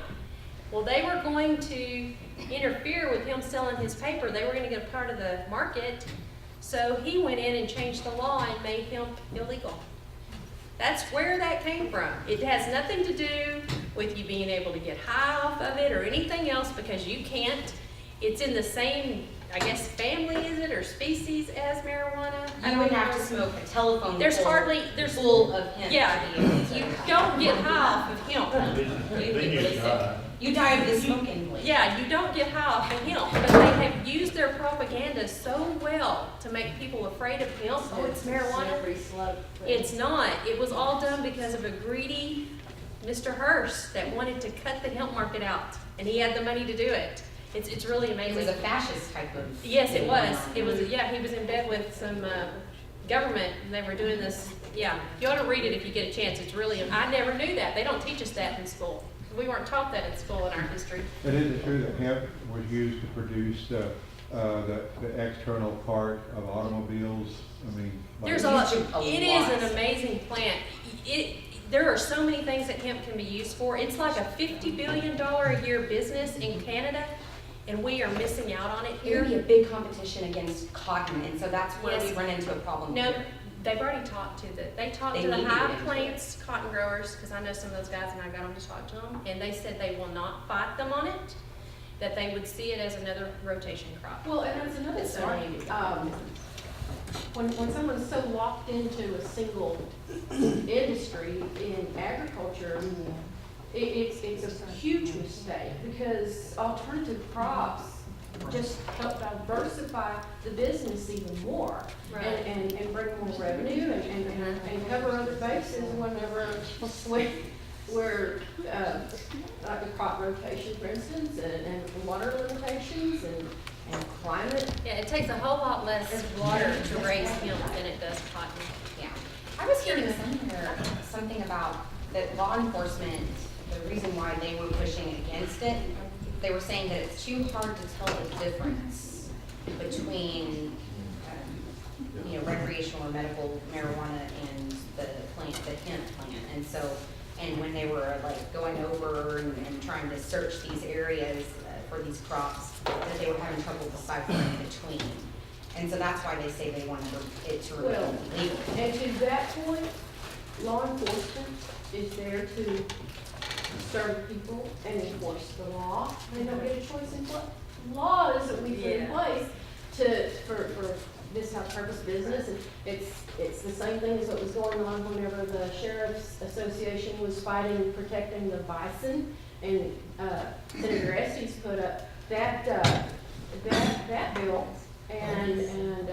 Well, they were going to interfere with him selling his paper. They were going to get a part of the market. So he went in and changed the law and made hemp illegal. That's where that came from. It has nothing to do with you being able to get high off of it or anything else, because you can't. It's in the same, I guess, family, is it, or species as marijuana? I You don't would have know. to smoke a telephone There's pole hardly, there's, full of hemp. yeah, to be able to- you don't get high off of hemp. You'd be Then you really sick. die. You die of the smoking bleed. Yeah, you don't get high off of hemp, but they have used their propaganda so well to make people afraid of hemp. Oh, it's marijuana. Slippery slope. It's not. It was all done because of a greedy Mr. Hearst that wanted to cut the hemp market out, and he had the money to do it. It's really It amazing. was a fascist type of. Yes, it was. It was, yeah, he was in bed with some government, and they were doing this, yeah. You ought to read it if you get a chance. It's really, I never knew that. They don't teach us that in school. We weren't taught that in school in our history. And is it true that hemp was used to produce the external part of automobiles? I mean, like- There's it is an amazing plant. There are so many things that hemp can be used for. It's like a $50 billion a year business in Canada, and we are missing out on it It would be here. a big competition against cotton, and so that's where we Yes. run into a problem No, here. they've already talked to they talked They to the need to High get into Plains cotton growers, because I know some of those guys and I got them to talk to them, and they said they will not fight them on it, that they would see it as another rotation crop. Well, and that's another It's thing. When someone's so locked into a single industry in agriculture, it's a huge mistake, because alternative crops just help diversify the business even more. Right. And bring more revenue and cover other bases whenever we're, like the crop rotation, for instance, and water limitations and climate. Yeah, it takes a whole lot less water to raise hemp than it does cotton. Yeah, I was hearing something about that law enforcement, the reason why they were pushing against it, they were saying that it's too hard to tell the difference between, recreational or medical marijuana and the hemp plant. And so, and when they were like going over and trying to search these areas for these crops, that they were having trouble deciphering between. And so that's why they say they wanted it to remain Well, legal. and to that point, law enforcement is there to serve people and enforce the law. They don't get a choice in what laws that we put in place for this type of purpose business. And it's the same thing as what was going on whenever the Sheriff's Association was fighting, protecting the bison. And Senator Estes put up that bill and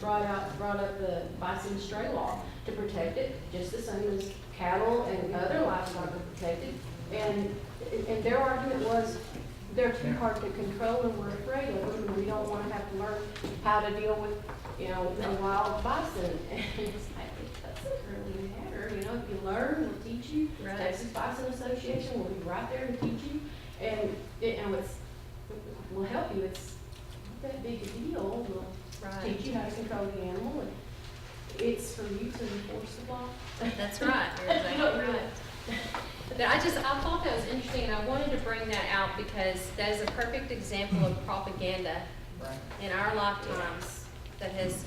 brought up the bison stray law to protect it, just the same as cattle and other livestock are protected. And their argument was they're too hard to control and we're afraid of them and we don't want to have to learn how to deal with, the wild bison. And it's like, it doesn't really matter, if you learn, we'll teach you. Right. Texas Bison Association will be right there to teach you. And we'll help you. It's not that big a deal. We'll Right. teach you how to control the animal. And it's for you to enforce the law. That's right, you're exactly right. But I thought that was interesting, and I wanted to bring that out because that is a perfect example of propaganda in our lifetimes that has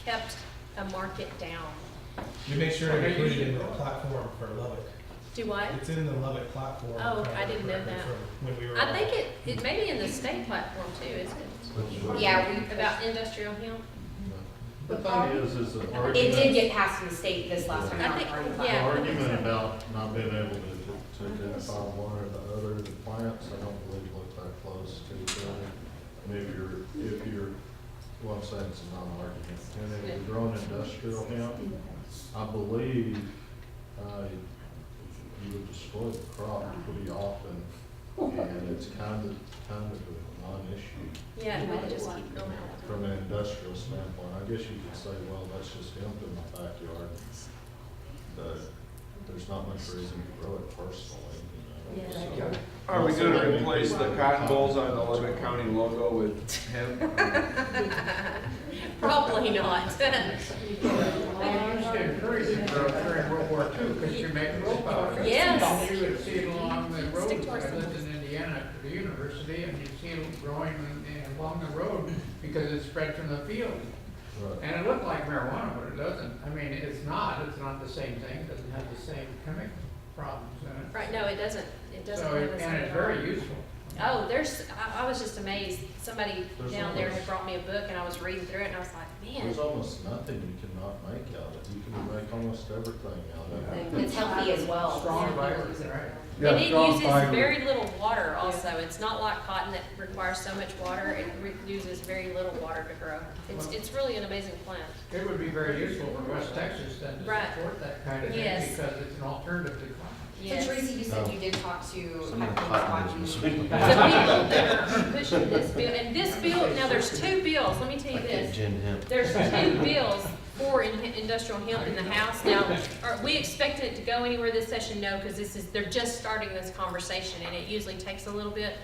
kept a market down. We make sure to include it in the platform for Lubbock. Do what? It's in the Lubbock platform. Oh, I didn't know that. From when we were. I think it may be in the state platform too, isn't it? Yeah, About industrial hemp? The thing is the it argument. did get passed in the state this last time. I not think- part of the The yeah. argument about not being able to identify one or the other, the plants, I don't believe look that close to each other. Maybe if you're, well, I'm saying it's a non-argument, and if you're growing industrial hemp, I believe, you would destroy the crop pretty often, and it's kind of a non-issue. Yeah, it would just keep going. From an industrial standpoint, I guess you could say, well, that's just hemp in my backyard. There's not much reason to grow it personally, Yeah. so. Are we gonna replace the cotton balls on the Lubbock County logo with hemp? Probably not. They used to encourage it during World War II, because you make rope out of it. Yes. You would see it along the road. Stick to our I lived in Indiana at the university, and you'd see it growing along the road because it spread from the field. Right. And it looked like marijuana, but it doesn't. I mean, it's not the same thing, it doesn't have the same chemical problems in it. Right, no, it doesn't So, have the same and it's at all. very useful. Oh, I was just amazed. Somebody down there had brought me a book and I was reading through it and I was like, man. There's almost nothing you cannot make out of it. You can make almost everything out of it. It's healthy as well. Strong fibers, right? Yeah, And it strong uses fiber. very little water also. It's not like cotton that requires so much water. It uses very little water to grow. It's really an amazing plant. It would be very useful for West Texas then to Right. support that kind of thing, Yes. because it's an alternative to cotton. Yes. So Teresa, you said you did talk to. Some of the Captain cotton Squatch. business. The people that are pushing this bill, and this bill, now there's two bills, let me tell you Like that this. gin hemp. There's two bills for industrial hemp in the House. Now, are we expecting it to go anywhere this session? No, because they're just starting this conversation, and it usually takes a little bit.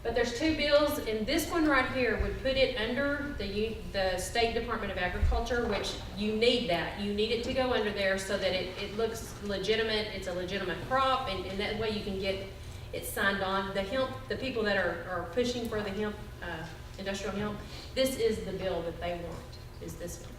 But there's two bills, and this one right here would put it under the State Department of Agriculture, which you need that. You need it to go under there so that it looks legitimate, it's a legitimate crop, and that way you can get it signed on. The hemp, the people that are pushing for the hemp, industrial hemp, this is the bill that they want, is this one.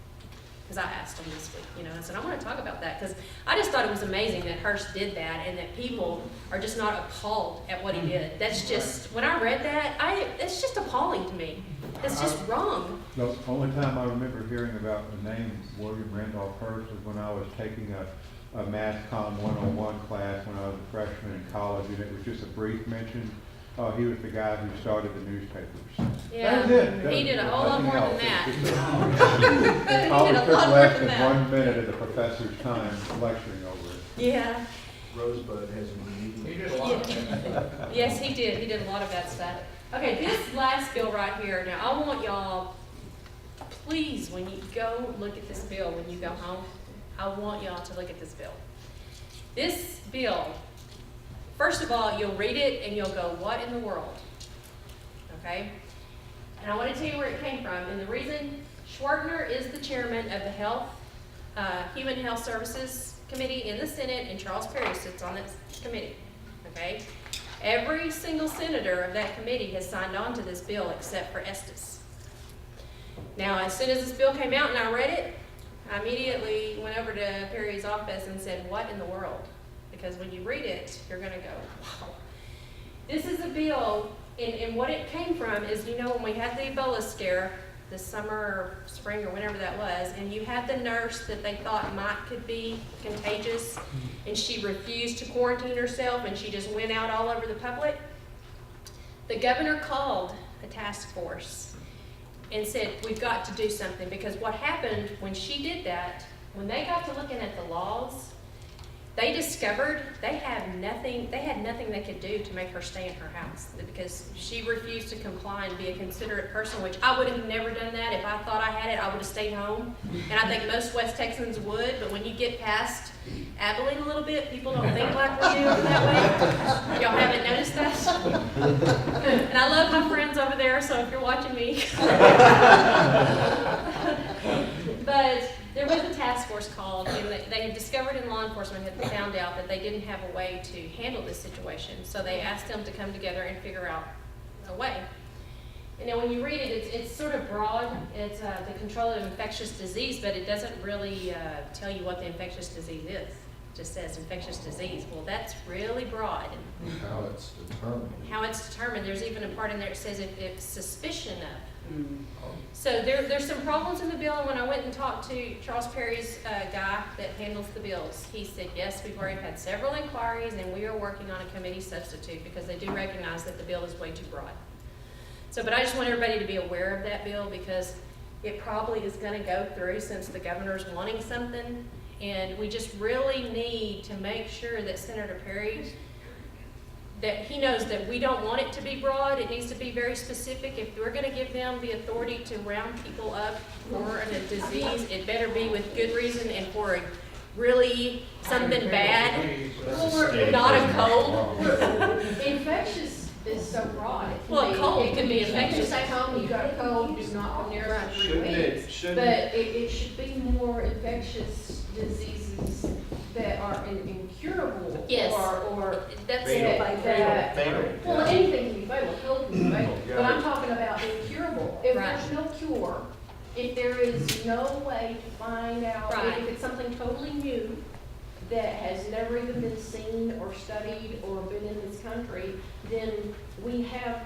Because I asked them this week, I said, I want to talk about that, because I just thought it was amazing that Hearst did that, and that people are just not appalled at what he did. That's just, when I read that, it's just appalling to me. It's just wrong. The only time I remember hearing about the name William Randolph Hearst was when I was taking a Mass Comm 101 class when I was a freshman in college, and it was just a brief mention. He was the guy who started the newspapers. Yeah, That's it. he did a whole lot more than that. It probably He did a took lot more less than than that. 1 minute of the professor's time lecturing over it. Yeah, Rosebud has a meeting. He did a lot. yes, he did. He did a lot of that stuff. Okay, this last bill right here, now I want y'all, please, when you go look at this bill, when you go home, I want y'all to look at this bill. This bill, first of all, you'll read it and you'll go, what in the world? Okay? And I want to tell you where it came from. And the reason, Schwartner is the chairman of the Human Health Services Committee in the Senate, and Charles Perry sits on that committee. Okay? Every single senator of that committee has signed on to this bill except for Estes. Now, as soon as this bill came out and I read it, I immediately went over to Perry's office and said, what in the world? Because when you read it, you're going to go, wow. This is a bill, and what it came from is, you know, when we had the Ebola scare this summer or spring or whenever that was, and you had the nurse that they thought could be contagious, and she refused to quarantine herself, and she just went out all over the public. The governor called a task force and said, we've got to do something, because what happened when she did that, when they got to looking at the laws, they discovered they had nothing they could do to make her stay in her house, because she refused to comply and be a considerate person, which I would have never done that. If I thought I had it, I would have stayed home. And I think most West Texans would, but when you get past Abilene a little bit, people don't think like we do that way. Y'all haven't noticed that? And I love my friends over there, so if you're watching me. But there was a task force called, and they had discovered in law enforcement, had found out that they didn't have a way to handle this situation. So they asked them to come together and figure out a way. And now when you read it, it's sort of broad. It's the control of infectious disease, but it doesn't really tell you what the infectious disease is. It just says infectious disease. Well, that's really broad. How it's determined. How it's determined. There's even a part in there that says if it's suspicion of. So there's some problems in the bill, and when I went and talked to Charles Perry's guy that handles the bills, he said, yes, we've already had several inquiries, and we are working on a committee substitute, because they do recognize that the bill is way too broad. So, but I just want everybody to be aware of that bill, because it probably is going to go through since the governor's wanting something, and we just really need to make sure that Senator Perry, that he knows that we don't want it to be broad. It needs to be very specific. If we're going to give them the authority to round people up for a disease, it better be with good reason and for a really something bad, or not a cold. Infectious is so broad. It can Well, a be- cold it can be You infectious. stay home, you got a cold, do not go near it for 3 Shouldn't it, weeks. shouldn't But it should be more infectious diseases that are incurable. Yes. Or That's Fatal. well, anything can be fatal, cold can be fatal, Yeah. but I'm talking about incurable. If Right. there's no cure, if there is no way to find out, Right. if it's something totally new that has never even been seen or studied or been in this country, then we have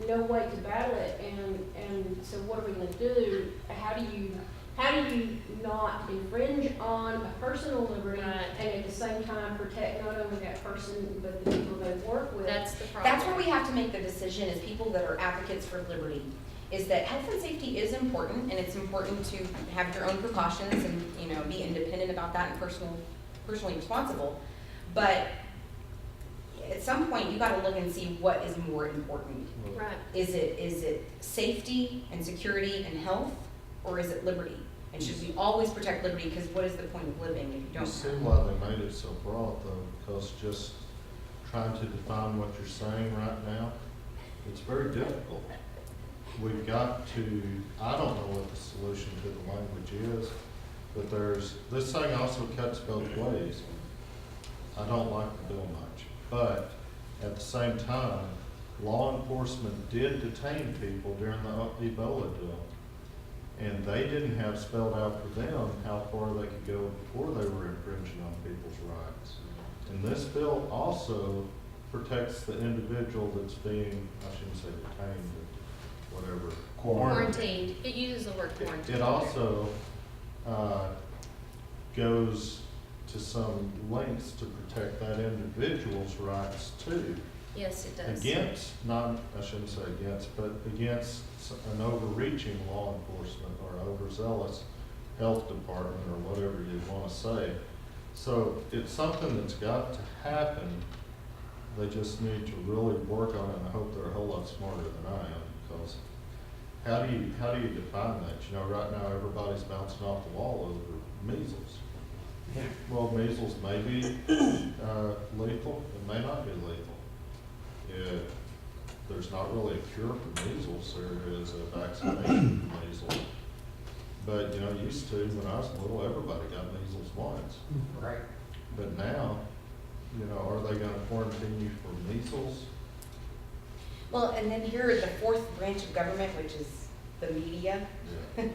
no way to battle it, and so what are we gonna do? How do you not infringe on a personal liberty Right. and at the same time protect not only that person, but the people they work with? That's the problem. That's where we have to make the decision as people that are advocates for liberty, is that health and safety is important, and it's important to have your own precautions and, you know, be independent about that and personally responsible. But at some point, you gotta look and see what is more important. Right. Is it safety and security and health, or is it liberty? And should we always protect liberty, because what is the point of living if you You don't see have? why they made it so broad though, because just trying to define what you're saying right now, it's very difficult. We've got to, I don't know what the solution to the language is, but this thing also cuts both ways. I don't like the bill much, but at the same time, law enforcement did detain people during the Ebola deal. And they didn't have spelled out for them how far they could go before they were infringing on people's rights. And this bill also protects the individual that's being, I shouldn't say detained, but whatever. Quarantined. It uses the word quarantine. It also goes to some lengths to protect that individual's rights too. Yes, it does. against, not, I shouldn't say against, but against an overreaching law enforcement or overzealous health department or whatever you want to say. So it's something that's got to happen. They just need to really work on it, and I hope they're a whole lot smarter than I am, because how do you define that? You know, right now, everybody's bouncing off the wall over measles. Yeah. Well, measles may be lethal, it may not be lethal. There's not really a cure for measles, there is a vaccination for measles. But, you know, used to, when I was little, everybody got measles once. Right. But now, you know, are they gonna quarantine you for measles? Well, and then here, the fourth branch of government, which is the media, Yeah.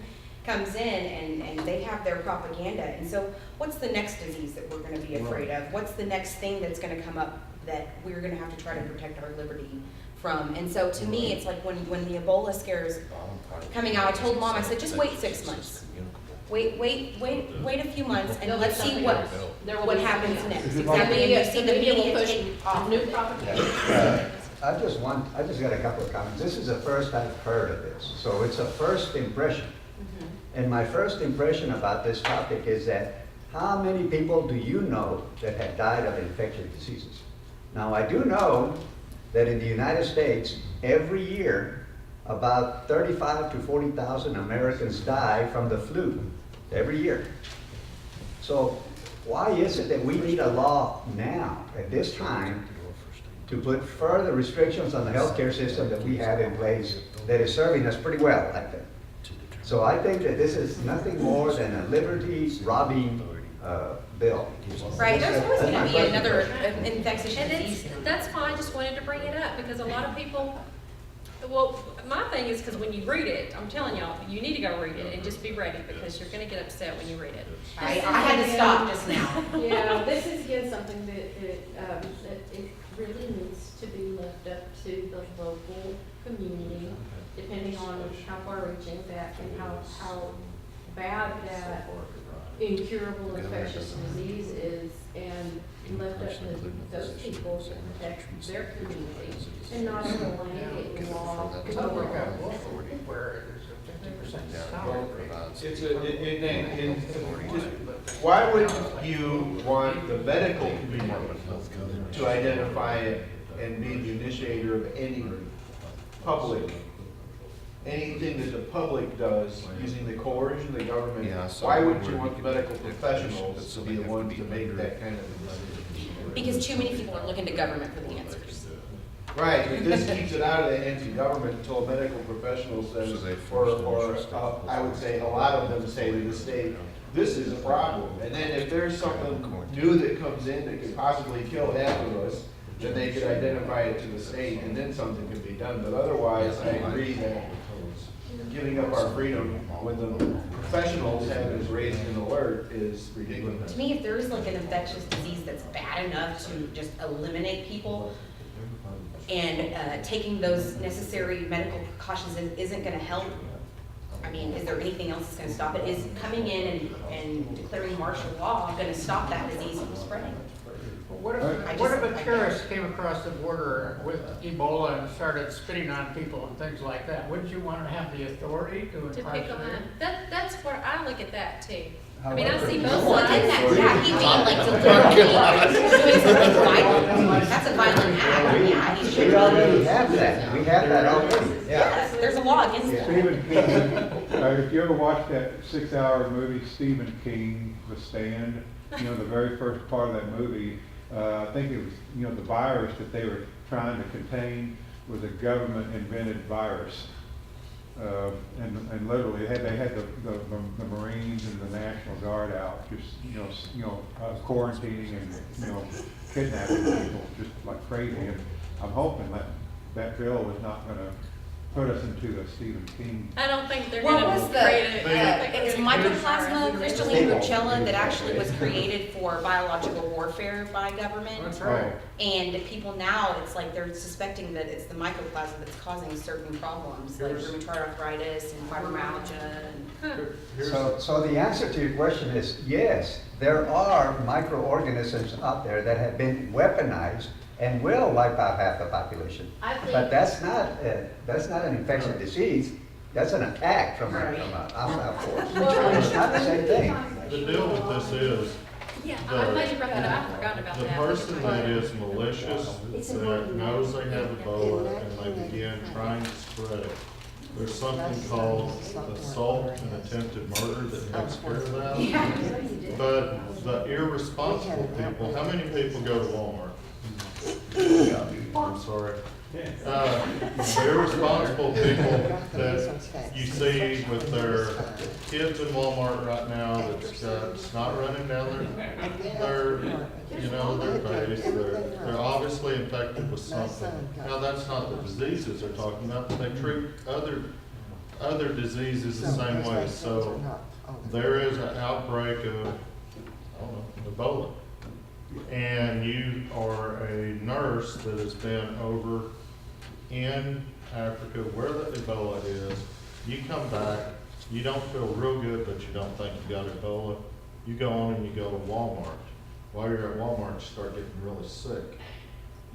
comes in and they have their propaganda. And so what's the next disease that we're gonna be afraid of? What's the next thing that's gonna come up that we're gonna have to try to protect our liberty from? And so to me, it's like when the Ebola scare is coming out, I told Mom, I said, just wait 6 months. Wait a few months and let's see what happens next. Exactly, and you see the media take off. New propaganda. I just got a couple of comments. This is the first I've heard of this, so it's a first impression. And my first impression about this topic is that how many people do you know that have died of infectious diseases? Now, I do know that in the United States, every year, about 35 to 40,000 Americans die from the flu, every year. So why is it that we need a law now, at this time, to put further restrictions on the healthcare system that we have in place that is serving us pretty well, I think? So I think that this is nothing more than a liberty-robbing bill. Right, there's always That's gonna my be first another impression. infectious And disease. that's why I just wanted to bring it up, because a lot of people, well, my thing is, because when you read it, I'm telling y'all, you need to go read it and just be ready, because you're gonna get upset when you read it. I had to stop just now. Yeah, this is again something that it really needs to be left up to the local community, depending on how far reaching that and how bad that incurable infectious disease is, and left up to those people to protect their community and not a blanket law overall. Where there's a 50% discount rate. Why would you want the medical community to identify it and be the initiator of anything that the public does using the coercion of the government? Why would you want the medical professionals to be the ones to make that kind of a decision? Because too many people are looking to government for the answers. Right, but this keeps it out of the hands of government until a medical professional says, or I would say a lot of them say to the state, this is a problem. And then if there's something new that comes in that could possibly kill half of us, then they could identify it to the state and then something could be done. But otherwise, I agree that giving up our freedom when the professionals have as raised an alert is ridiculous. To me, if there is like an infectious disease that's bad enough to just eliminate people, and taking those necessary medical precautions isn't gonna help, I mean, is there anything else that's gonna stop it? Is coming in and declaring martial law gonna stop that disease from spreading? What if a terrorist came across the border with Ebola and started spitting on people and things like that? Wouldn't you want to have the authority to To pick them incarcerate? up. That's where I look at that too. I mean, I see both Well, didn't sides. that, yeah, he mean like deliberately doing something violent. That's a violent act, yeah, he should. We already have that. We have that already. Yes, there's a law against that. Stephen King, if you ever watched that 6-hour movie, Stephen King, The Stand, you know, the very first part of that movie, I think it was, you know, the virus that they were trying to contain was a government-invented virus. And literally, they had the Marines and the National Guard out, just quarantining and kidnapping people just like crazy. And I'm hoping that bill is not going to put us into the Stephen King. I don't think they're What gonna was the, create it. it's mycoplasma crystalline Rochella that actually was created for biological warfare by government. That's right. And people now, it's like they're suspecting that it's the mycoplasma that's causing certain problems, like rheumatoid arthritis and fibromyalgia. So the answer to your question is yes, there are microorganisms out there that have been weaponized and will wipe out half the population. I think. But that's not an infectious disease, that's an attack from an outside force. It's not the same thing. The deal with this is, Yeah, I'm glad you brought that up, I forgot about the that. person that is malicious, that knows they have Ebola, and they begin trying to spread it, there's something called assault and attempted murder that takes care of that. But the irresponsible people, how many people go to Walmart? I'm sorry. The irresponsible people that you see with their kids in Walmart right now that's got snot running down their face, they're obviously infected with something. Now, that's not the diseases they're talking about, but they treat other diseases the same way. So there is an outbreak of, I don't know, Ebola. And you are a nurse that has been over in Africa where the Ebola is. You come back, you don't feel real good, but you don't think you got Ebola. You go on and you go to Walmart. While you're at Walmart, you start getting really sick.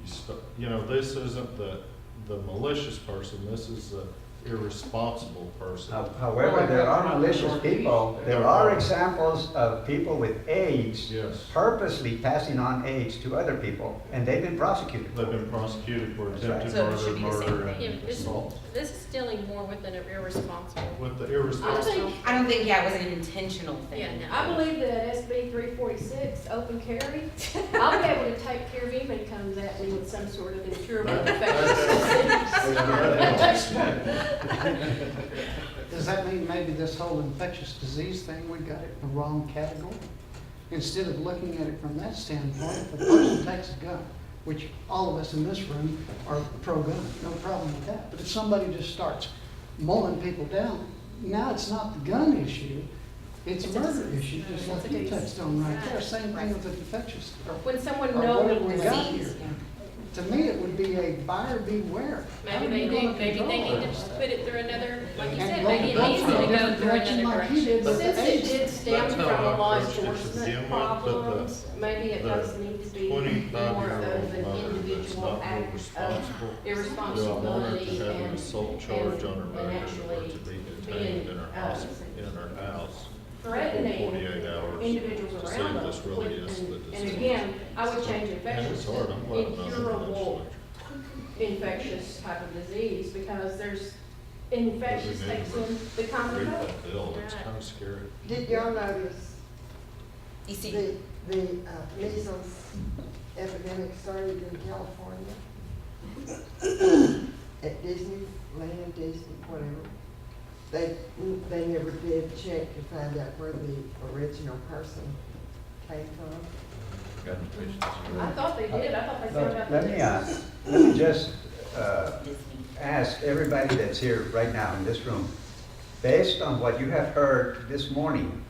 This isn't the malicious person, this is the irresponsible person. However, there are malicious people. There are examples of people with AIDS Yes. purposely passing on AIDS to other people, and they've been prosecuted. They've been prosecuted for attempted So it should murder, be the same murder, thing. Yeah, and this, assault. this is dealing more with an irresponsible. With the irresponsible. I don't think, yeah, it was an intentional thing. Yeah, no. I believe that SB 346, open carry, I'll be able to take care of anybody comes at me with some sort of incurable infectious disease. Does that mean maybe this whole infectious disease thing, we got it in the wrong category? Instead of looking at it from that standpoint, if a person takes a gun, which all of us in this room are pro-gun, no problem with that. But if somebody just starts mowing people down, now it's not the gun issue, it's a murder issue, just like you touched on right there. Same thing with the infectious. When someone Or knows whatever we got disease. here. To me, it would be a buyer beware. How Maybe are they you do, gonna maybe they control need it? to put it through another, like you And said, go maybe it back needs to to a go different through direction another like you direction. did with Since the it AIDS. did stem That's from how I a law approached it to begin enforcement with, but problems, maybe it does need to be more of 25-year-old an mother that's individual not real act responsible. of Do I want her irresponsibility to have an and assault charge on her and back or actually to be being, detained in her house for threatening 48 hours individuals to see around if us. this really is the And disease? again, I would change And infectious it's hard, I'm to glad I'm not in the incurable legislature. infectious type of disease, because there's infectious takes in the common Read cold. that bill, it's Right. kind of scary. Did y'all notice You see, the measles epidemic started in California? At Disneyland, Disney, whatever. They never did check to find out where the original person came from. I thought they did, I thought they found out. Let me just ask everybody that's here right now in this room, based on what you have heard this morning,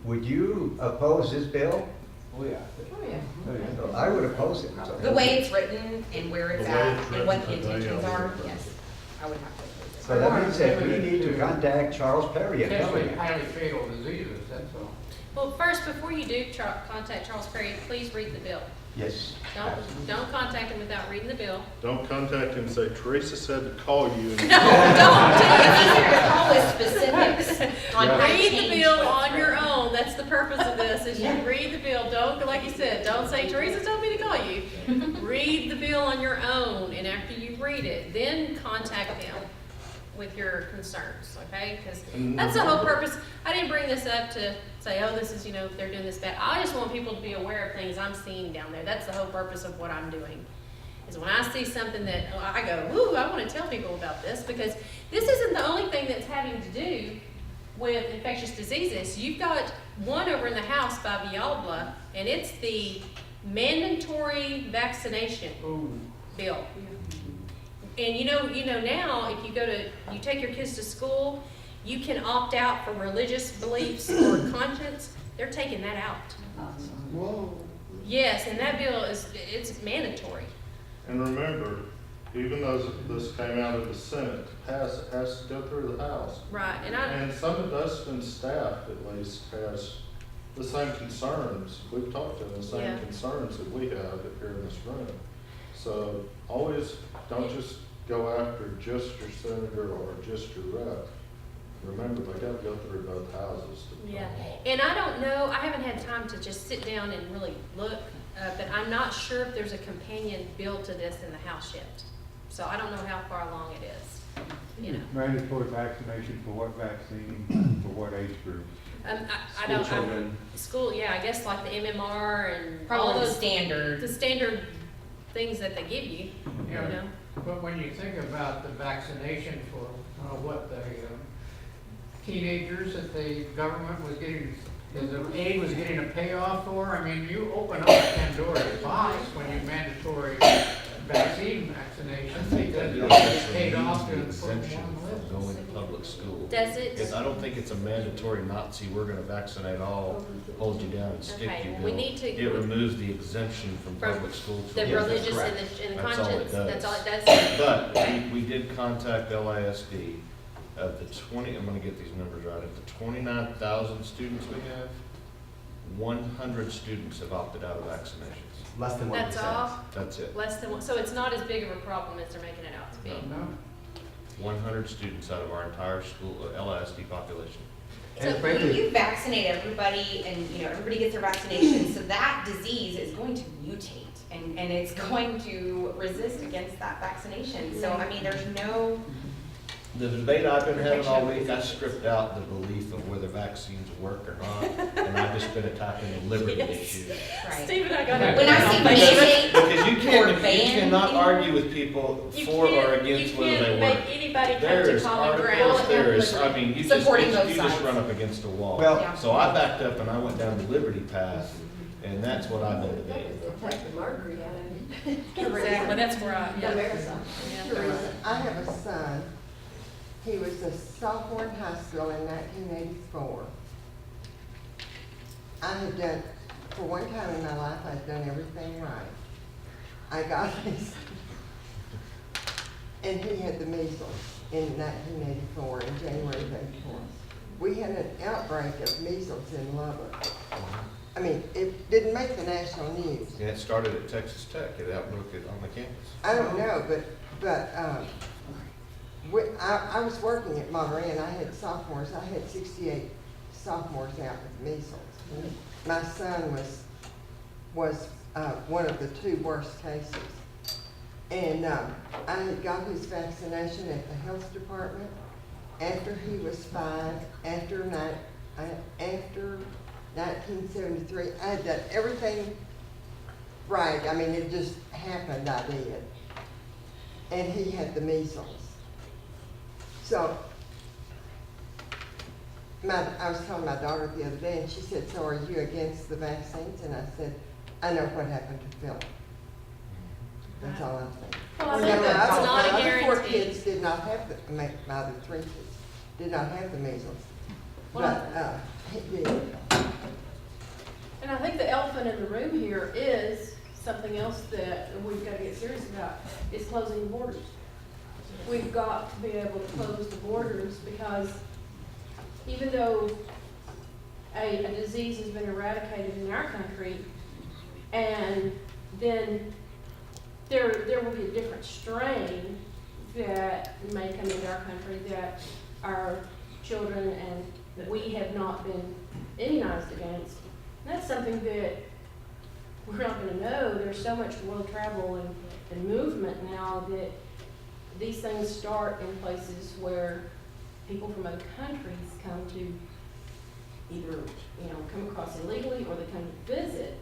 would you oppose this bill? Oh, yeah. Oh, yeah. So I would oppose it. the way it's written and where it's The way at it's and what the written today, intentions I would are, oppose yes, I would have to. So that means that we need to contact Charles Perry and tell Potentially him. highly fatal diseases, that's all. Well, first, before you do contact Charles Perry, please read the bill. Yes. Don't contact him without reading the bill. Don't contact him and say, Teresa said to call you. and- No, don't do it. It's easier to call with specifics on how to Read the change bill what's on your written. own. That's the purpose of this, is you read the bill. Don't, like you said, don't say, Teresa told me to call you. Read the bill on your own, and after you read it, then contact them with your concerns, okay? Because that's the whole purpose. I didn't bring this up to say, oh, this is, they're doing this bad. I just want people to be aware of things I'm seeing down there. That's the whole purpose of what I'm doing. Is when I see something that I go, woo, I want to tell people about this, because this isn't the only thing that's having to do with infectious diseases. You've got one over in the House by Villalba, and it's the mandatory vaccination bill. And you know now, if you take your kids to school, you can opt out for religious beliefs or conscience. They're taking that out. Whoa. Yes, and that bill it's mandatory. And remember, even though this came out of the Senate, to pass, it has to go through the House. Right, And some of Dustin's staff, at least, has the same concerns. We've talked to them, the same Yeah. concerns that we have here in this room. So always, don't just go after just your senator or just your rep. Remember, they gotta go through both houses to become Yeah, law. and I don't know, I haven't had time to just sit down and really look, but I'm not sure if there's a companion bill to this in the House yet. So I don't know how far along it is, you know. Mandatory vaccination for what vaccine, for what age group? I don't, school, yeah, I guess like the MMR and all Probably the those. standard. The standard things that they give you, you Yeah. know. But when you think about the vaccination for, what the teenagers that the government was getting, the aid was getting a payoff for, I mean, you open up a Pandora's box when you mandatory vaccine vaccinations, because it gets paid off to the exemption from going to public school. Does it? Because I don't think it's a mandatory Nazi, we're gonna vaccinate all, hold you down and stick Okay, you we bill. need to- It removes the exemption from From public school. The children. religious Correct. and the That's all it conscience, does. that's all it does. But Okay. we did contact LISD. Of the 20, I'm gonna get these numbers right, of the 29,000 students we have, 100 students have opted out of vaccinations. Less than 1%. That's all, That's it. less than one, so it's not as big of a problem as they're making it out to be. No. 100 students out of our entire school, LISD population. So And when frankly, you vaccinate everybody and, everybody gets their vaccination, so that disease is going to mutate and it's going to resist against that vaccination. So, I mean, there's no, The debate I've been having all week, I stripped out the belief of whether vaccines work or not, and I've just been attacking the liberty Yes. issue. right. Steve and I got it. When I see mandate Because you or can't, you ban cannot people, argue with people You for or can't- against whether they You work. can't make anybody come There to is common articles, ground. there is, I mean, you just, Supporting both you just sides. run up against a wall. Well- Yeah. So I backed up and I went down the Liberty path, and that's what I've been debating. Take the mercury out of it. Exactly, that's where I, The yeah. marathon. Yeah. Teresa, I have a son. He was a sophomore in high school in 1984. I had done, for one time in my life, I'd done everything right. I got his, and he had the measles in 1984, in January of '84. We had an outbreak of measles in Lubbock. I mean, it didn't make the national news. And it started at Texas Tech, it outbroke it on the campus. I don't know, but I was working at Monterey and I had sophomores. I had 68 sophomores out with measles. My son was one of the 2 worst cases. And I had got his vaccination at the health department after he was 5, after 1973. I had done everything right. I mean, it just happened, I did. And he had the measles. So, I was telling my daughter the other day, and she said, "So are you against the vaccines?" And I said, "I know what happened to Philip. That's all I'm saying." Well, I You think know, that's my not a other 4 guarantee. kids did not have my other 3 kids did not have the measles, but he did. And I think the elephant in the room here is something else that we've got to get serious about, is closing the borders. We've got to be able to close the borders because even though a disease has been eradicated in our country, and then there will be a different strain that may come into our country that our children and that we have not been immunized against. And that's something that we're not going to know. There's so much world travel and movement now that these things start in places where people from other countries come to either, come across illegally or they come to visit.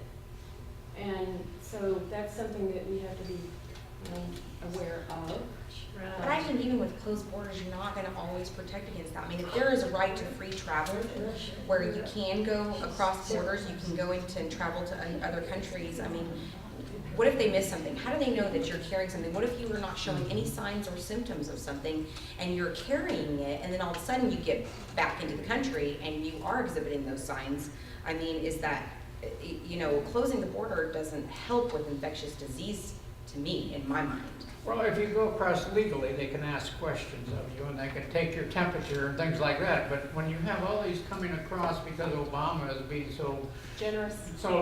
And so that's something that we have to be aware of. But I think even with closed borders, you're not gonna always protect against that. I mean, if there is a right to free travel, where you can go across borders, you can go into and travel to other countries, I mean, what if they miss something? How do they know that you're carrying something? What if you are not showing any signs or symptoms of something, and you're carrying it, and then all of a sudden you get back into the country, and you are exhibiting those signs? I mean, is that, closing the border doesn't help with infectious disease to me, in my mind. Well, if you go across legally, they can ask questions of you and they can take your temperature and things like that. But when you have all these coming across because Obama is being so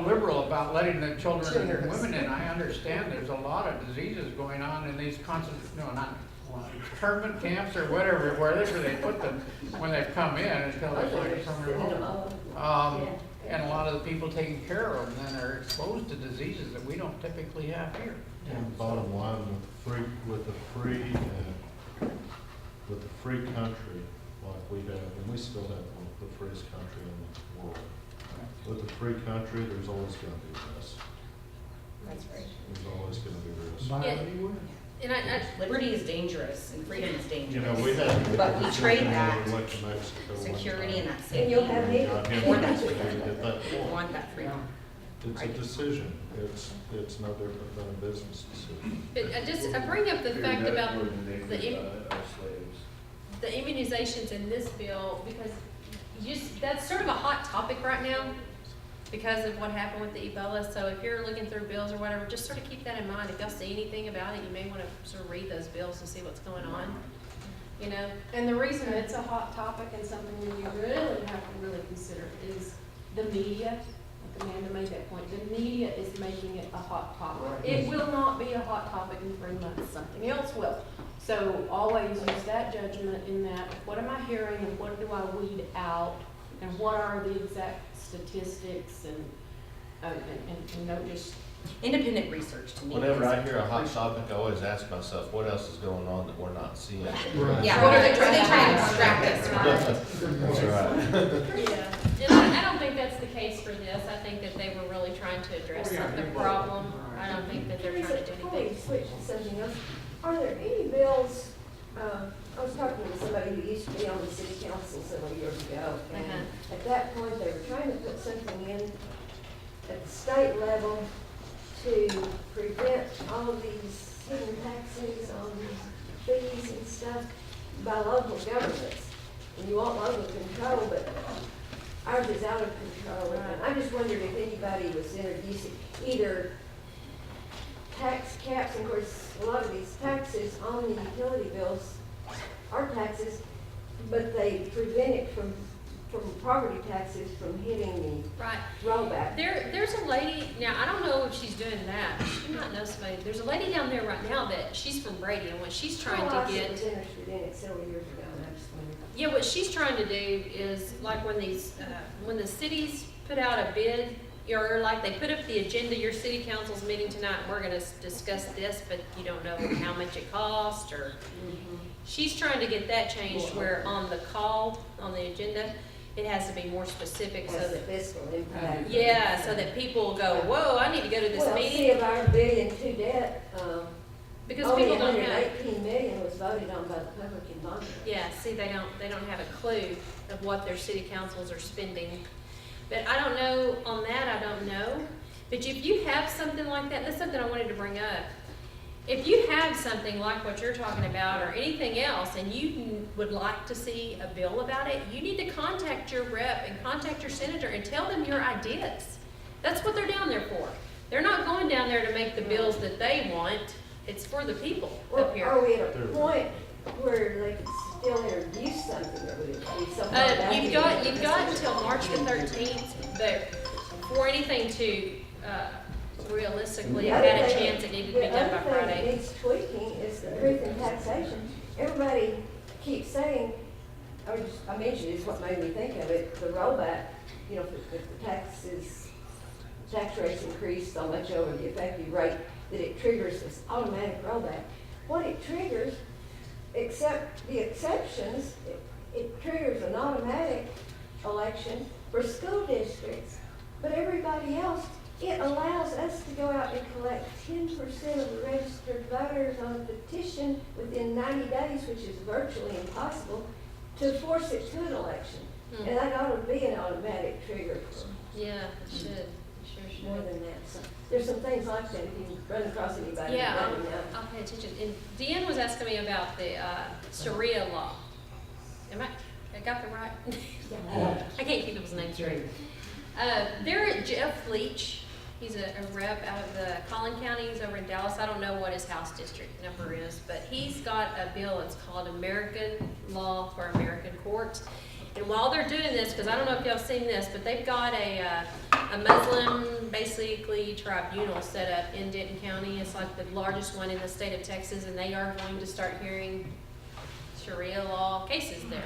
liberal about letting the children and women in, I understand there's a lot of diseases going on in these internment camps or whatever, wherever they put them when they've come in until they're like somewhere home. And a lot of the people taking care of them then are exposed to diseases that we don't typically have here. And bottom line, with the free country like we have, and we still have one of the freest country in the world. With the free country, there's always going to be risk. That's right. There's always going to be risk. And Liberty is dangerous and freedom is dangerous. You know, we had. But we trade that we went to Mexico one security time. and that And safety. you'll have me. Or that We freedom. did that We for. want that freedom. It's a decision. It's no different than a business decision. but I bring up the fact about the immunizations in this bill, because that's sort of a hot topic right now because of what happened with the Ebola. So if you're looking through bills or whatever, just sort of keep that in mind. If y'all see anything about it, you may want to sort of read those bills and see what's going on, you know? And the reason it's a hot topic and something that you really have to really consider is the media. Like Amanda made that point, the media is making it a hot topic. It will not be a hot topic in 3 months, something else will. So always use that judgment in that, what am I hearing and what do I weed out? And what are the exact statistics and no just. Independent research to me. Whenever I hear a hot topic, I always ask myself, what else is going on that we're not seeing? Yeah, what are they trying to distract us from? That's right. Yeah, and I don't think that's the case for this. I think that they were really trying to address the problem. I don't think that they're trying to do Before we anything. switch to something else, are there any bills, I was talking to somebody who used to be on the city council several years ago, and at that point, they were trying to put something in at the state level to prevent all of these hidden taxes on fees and stuff by local governments. And you want local control, but ours is out of control. And I just wondered if anybody was introducing either tax caps, and of course, a lot of these taxes on the utility bills are taxes, but they prevent it from property taxes from hitting Right. the rollback. There's a lady, now, I don't know if she's doing that. She might know somebody. There's a lady down there right now that she's from Brady, and what she's trying I to was get. interested in it several years ago, and I just wondered. Yeah, what she's trying to do is, like when when the cities put out a bid, or like they put up the agenda, your city council's meeting tonight, and we're gonna discuss this, but you don't know how much it costs, or. She's trying to get that changed where on the call, on the agenda, it has to be more specific so Has the that, fiscal impact. yeah, so that people go, whoa, I need to go to this Well, see, meeting, of our $1.2 billion debt, because only people don't have. 118 million was voted on by the public in bond. Yeah, see, they don't have a clue of what their city councils are spending. But I don't know, on that, I don't know. But if you have something like that, that's something I wanted to bring up. If you have something like what you're talking about or anything else and you would like to see a bill about it, you need to contact your rep and contact your senator and tell them your ideas. That's what they're down there for. They're not going down there to make the bills that they want. It's for the people Well, up here. are we at a point where they could still introduce something that would be something? You've got until March the 13th, but for anything to, realistically, The have other had a thing- chance, it needed to be done by The other thing that Friday. needs tweaking is the truth in taxation. Everybody keeps saying, I mentioned it's what made me think of it, the rollback, you know, if the tax rates increase so much over the effective rate that it triggers this automatic rollback. What it triggers, except the exceptions, it triggers an automatic election for school districts. But everybody else, it allows us to go out and collect 10% of the registered voters on a petition within 90 days, which is virtually impossible, to force it to an election. And that ought to be an automatic trigger for Yeah, it should. It sure should. more than that. So there's some things like that if you run across anybody. Yeah, let me know. I'll pay attention. And Deanne was asking me about the Sharia law. I got the right? I can't keep people's names straight. Jeff Leach He's a rep out of the Collin County. He's over in Dallas. I don't know what his House district number is, but he's got a bill. It's called American Law for American Courts. And while they're doing this, because I don't know if y'all have seen this, but they've got a Muslim, basically, tribunal set up in Denton County. It's like the largest one in the state of Texas, and they are going to start hearing Sharia law cases there.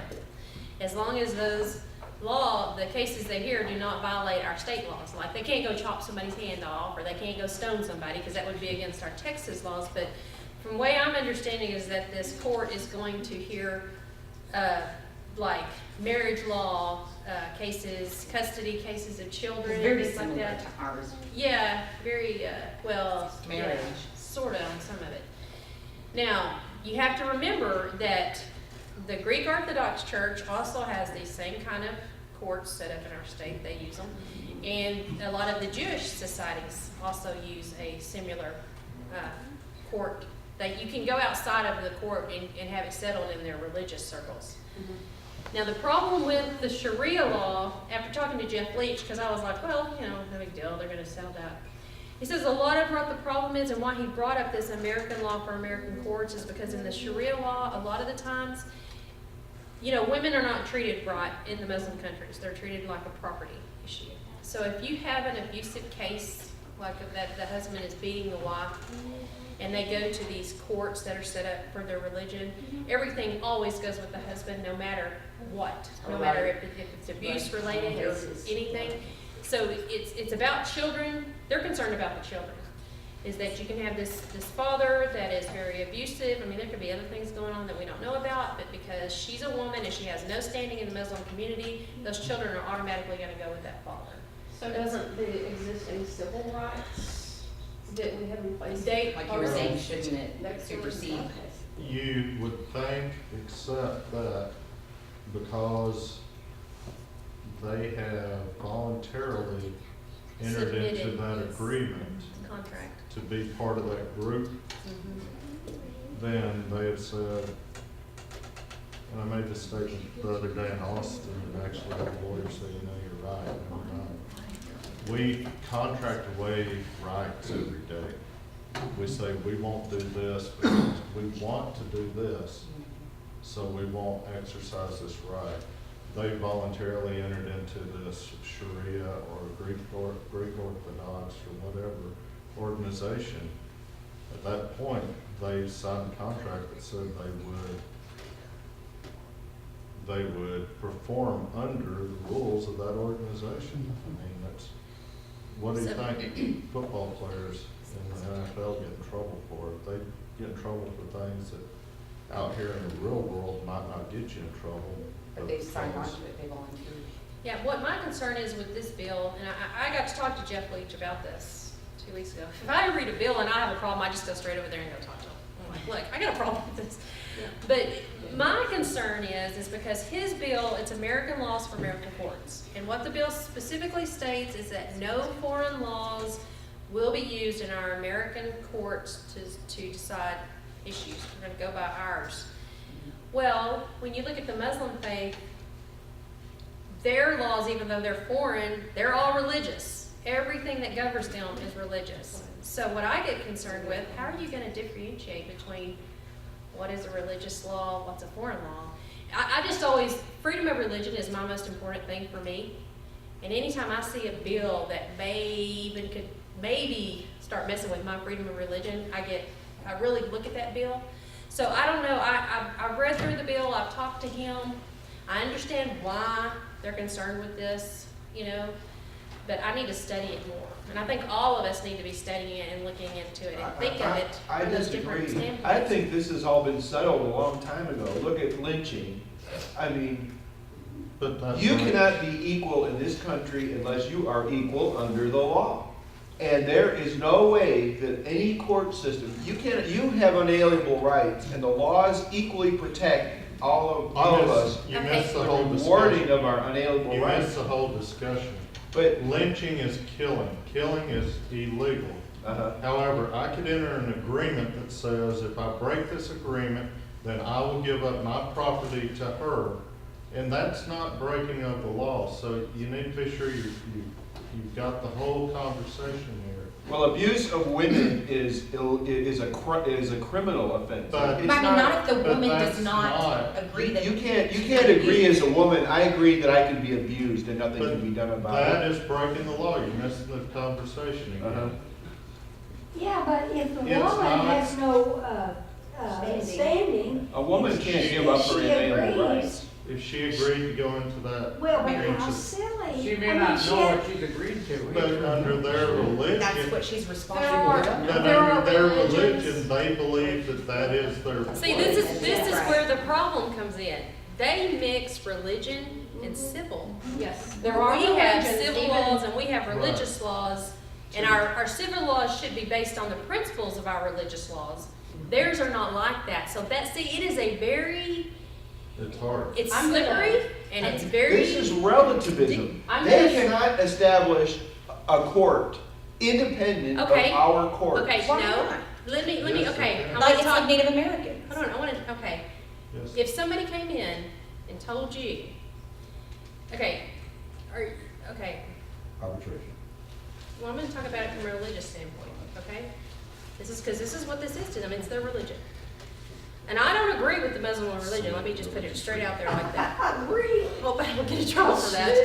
As long as the cases they hear do not violate our state laws. Like, they can't go chop somebody's hand off, or they can't go stone somebody, because that would be against our Texas laws. But from the way I'm understanding is that this court is going to hear, like, marriage law cases, custody cases of children, Very things like similar that. to ours. Yeah, very, well, Marriage. yeah, sort of on some of it. Now, you have to remember that the Greek Orthodox Church also has these same kind of courts set up in our state. They use them. And a lot of the Jewish societies also use a similar court that you can go outside of the court and have it settled in their religious circles. Now, the problem with the Sharia law, after talking to Jeff Leach, because I was like, well, you know, no big deal, they're going to settle that. He says a lot of what the problem is, and why he brought up this American law for American courts, is because in the Sharia law, a lot of the times, you know, women are not treated right in the Muslim countries. They're treated like a property issue. So if you have an abusive case, like that the husband is beating the wife, and they go to these courts that are set up for their religion, everything always goes with the husband, no matter what, no matter if it's abuse related or anything. So it's about children. They're concerned about the children. Is that you can have this father that is very abusive. I mean, there could be other things going on that we don't know about, but because she's a woman and she has no standing in the Muslim community, those children are automatically going to go with that father. So doesn't the existing civil rights that we have in place? Like you were saying, shouldn't it supersede? You would think, except that because they have voluntarily entered into Submitted that this agreement contract to be part of that group, then they have said, and I made this statement the other day in Austin, and actually the lawyer said, you know, you're right, and we're not. We contract away rights every day. We say, we won't do this because we want to do this, so we won't exercise this right. They voluntarily entered into this Sharia or Greek Orthodox or whatever organization. At that point, they signed a contract that said they would perform under the rules of that organization. I mean, that's, what do you think football players in the NFL get in trouble for? If they get in trouble for things that out here in the real world might not get you in trouble. But they've signed on to it, they volunteered. Yeah, what my concern is with this bill, and I got to talk to Jeff Leach about this 2 weeks ago. If I read a bill and I have a problem, I just go straight over there and go talk to him. I'm like, look, I got a problem with this. Yeah. But my concern is because his bill, it's American laws for American courts. And what the bill specifically states is that no foreign laws will be used in our American courts to decide issues. We're going to go by ours. Well, when you look at the Muslim faith, their laws, even though they're foreign, they're all religious. Everything that governs them is religious. So what I get concerned with, how are you going to differentiate between what is a religious law, what's a foreign law? I just always, freedom of religion is my most important thing for me. And anytime I see a bill that could maybe start messing with my freedom of religion, I really look at that bill. So I don't know, I've read through the bill, I've talked to him, I understand why they're concerned with this, you know, but I need to study it more. And I think all of us need to be studying it and looking into it and think of it I from those different disagree. standpoints. I think this has all been settled a long time ago. Look at lynching. I mean, But that's you right. cannot be equal in this country unless you are equal under the law. And there is no way that any court system, you have unalienable rights, and the laws equally protect all of us. You Okay. missed the whole Rewarding discussion. of our unalienable You rights. missed the whole discussion. But, Lynching is killing. Killing is illegal. However, I could enter an agreement that says if I break this agreement, then I will give up my property to her. And that's not breaking of the law. So you need to be sure you You've got the whole conversation here. Well, abuse of women is a criminal offense. But- It's I mean, not if the but woman that's does not not- agree that. You can't agree as a woman, I agree that I can be abused and nothing can be done about That it. is breaking the law. You're missing the conversation Uh-huh. again. Yeah, but if the It's woman not- has no, standing. A woman if can't she- give up if her she inalienable agrees- rights. If she agreed to go into that. Well, but ancient- how silly. She I may mean, not she know had- what she's agreed to. But under their religion. That's what she's There responsible are- for. But there are under their religions- religion, they believe that that is their. See, place. this is where the problem comes in. They mix religion and civil. Yes. We have civil laws and we have religious laws, and our civil laws should be based on the principles of our religious laws. Theirs are not like that. So it is a very, It's hard. it's I'm gonna- slippery and it's very. This is relativism. I'm They gonna- cannot establish a court independent of Okay. our courts. Okay, Why no, not? let me, Yes, okay. they I can. Like wanna it's like talk, Native Americans. hold on, okay. Yes. If somebody came in and told you, okay, okay, Arbitration. well, I'm gonna talk about it from a religious standpoint, okay? This is what this is to them, it's their religion. And I don't agree with the Muslim religion, let me just put it straight out there like that. I agree. Hope I don't get in trouble for that.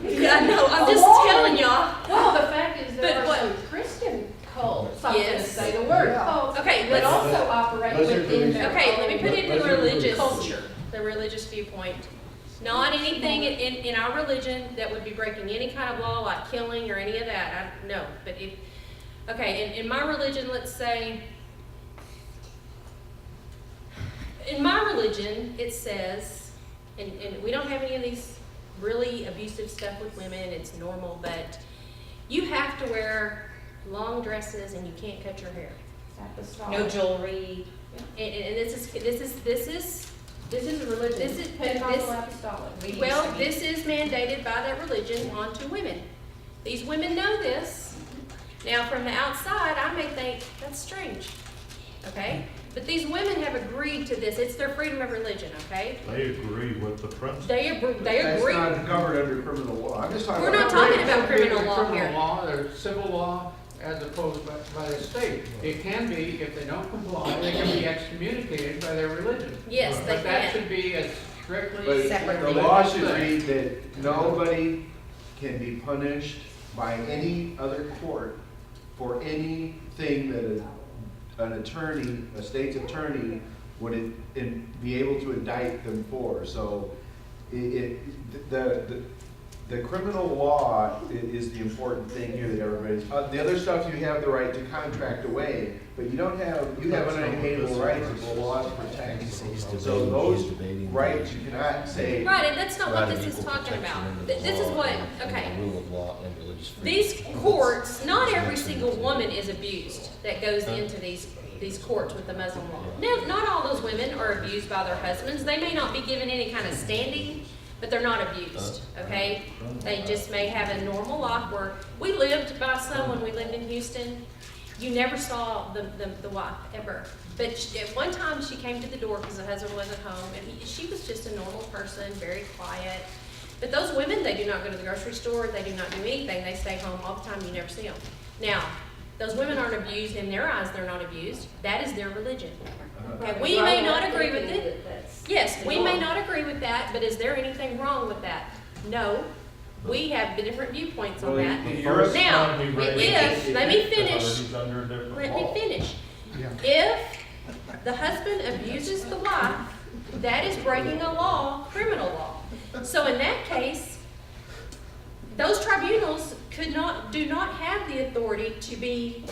Yeah, I know, I'm just telling y'all. Well, the fact is, there But are what- some Christian cults, I'm gonna Yes. say the word Yeah. cult, Okay, that let's, also operate within their okay, let me put it in the religious, culture. the religious viewpoint. Not anything in our religion that would be breaking any kind of law like killing or any of that, no. But if, okay, in my religion, let's say, in my religion, it says, and we don't have any of these really abusive stuff with women, it's normal, but you have to wear long dresses and you can't cut your hair. No jewelry. And this is a religion, this is, Pentecostal apostolic. well, this is mandated by that religion onto women. These women know this. Now, from the outside, I may think, that's strange, okay? But these women have agreed to this. It's their freedom of religion, okay? They agree with the principle. They That's agree. not covered under criminal law. I'm just talking We're about. not talking about criminal There's law criminal here. law, there's civil law, as opposed by the state. It can be, if they don't comply, they can be excommunicated by their religion. Yes, they But that can. should be as strictly. But Separately. the law should read that nobody can be punished by any other court for anything that an attorney, a state's attorney, would be able to indict them for. So the criminal law is the important thing here that everybody's, the other stuff you have the right to contract away, but you have unalienable rights that the laws protect. So those rights, you cannot say. Right, and that's not what this is talking about. This is what, okay. These courts, not every single woman is abused that goes into these courts with the Muslim law. No, not all those women are abused by their husbands. They may not be given any kind of standing, but they're not abused, okay? They just may have a normal life where, we lived by some when we lived in Houston. You never saw the wife, ever. But at one time, she came to the door because the husband wasn't home, and she was just a normal person, very quiet. But those women, they do not go to the grocery store, they do not do anything, they stay home all the time, you never see them. Now, those women aren't abused, in their eyes, they're not abused, that is their religion. Okay, we may not agree with it. Yes, we may not agree with that, but is there anything wrong with that? No. We have different viewpoints on that. Now, if, let me finish. Let me finish. If the husband abuses the wife, that is breaking a law, criminal law. So in that case, those tribunals do not have the authority to be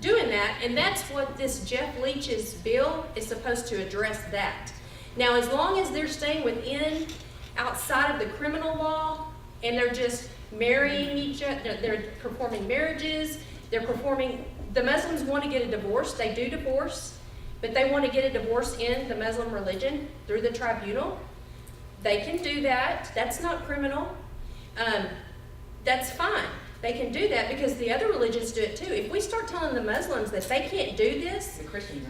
doing that, and that's what this Jeff Leach's bill is supposed to address that. Now, as long as they're staying outside of the criminal law, and they're just marrying each other, they're performing marriages, the Muslims want to get a divorce, they do divorce, but they want to get a divorce in the Muslim religion through the tribunal. They can do that, that's not criminal. That's fine. They can do that because the other religions do it too. If we start telling the Muslims that they can't do this,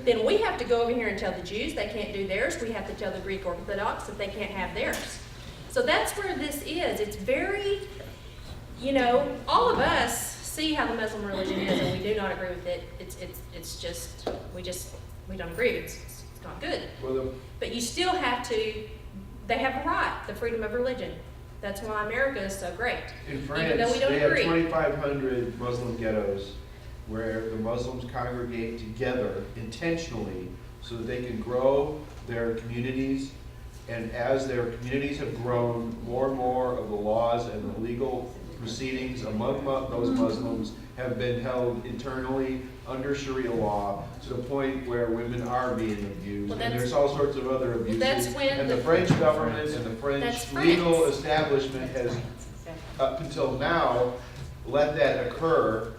then we have to go over here and tell the Jews they can't do theirs. We have to tell the Greek Orthodox that they can't have theirs. So that's where this is. It's very, you know, all of us see how the Muslim religion is, and we do not agree with it. It's just, we don't agree. It's not good. Well, But you still have to, they have a right, the freedom of religion. That's why America is so great. in Even France, though we don't they have agree. 2,500 Muslim ghettos where the Muslims congregate together intentionally so that they can grow their communities. And as their communities have grown, more and more of the laws and the legal proceedings among those Muslims have been held internally under Sharia law to the point where women are being abused. Well, And that's- there's all sorts of other abuses. that's when And the the- French government and the That's French legal France. establishment has, up until now, let that occur.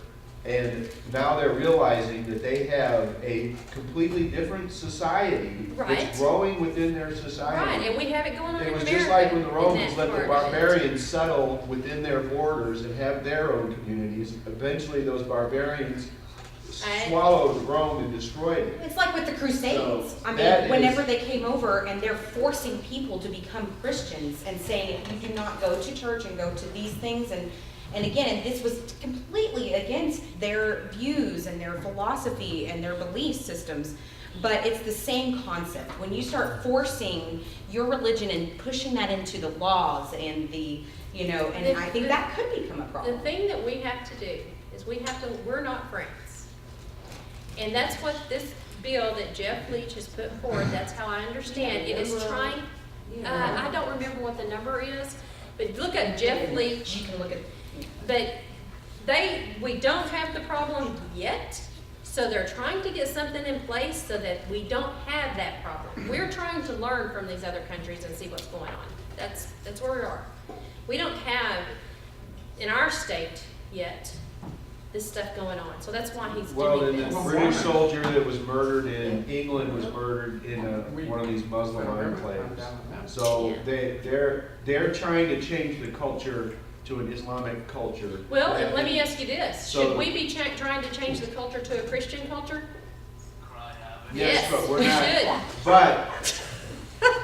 And now they're realizing that they have a completely different society Right. that's growing within their Right, society. and we have it going on in It was America. just like when the in Romans that let the part. barbarians settle within their borders and have their own communities. Eventually, those barbarians swallowed Rome and destroyed it. It's like with the Crusades. So, I that mean, whenever is- they came over and they're forcing people to become Christians and saying, if you do not go to church and go to these things, and again, this was completely against their views and their philosophy and their belief systems. But it's the same concept. When you start forcing your religion and pushing that into the laws and the, you know, and I think that could become a The problem. thing that we have to do is we're not France. And that's what this bill that Jeff Leach has put forward, that's how I understand. It is trying, I don't remember what the number is, but look at Jeff Leach. You can look at, But we don't have the problem yet, so they're trying to get something in place so that we don't have that problem. We're trying to learn from these other countries and see what's going on. That's where we are. We don't have, in our state yet, this stuff going on, so that's why he's Well, doing and the this. British soldier that was murdered in England was murdered in one of these Muslim enclaves. So they're trying to change the culture to an Islamic culture. Well, and let me ask you this, So- should we be trying to change the culture to a Christian culture? Yes, but we're we not. should. But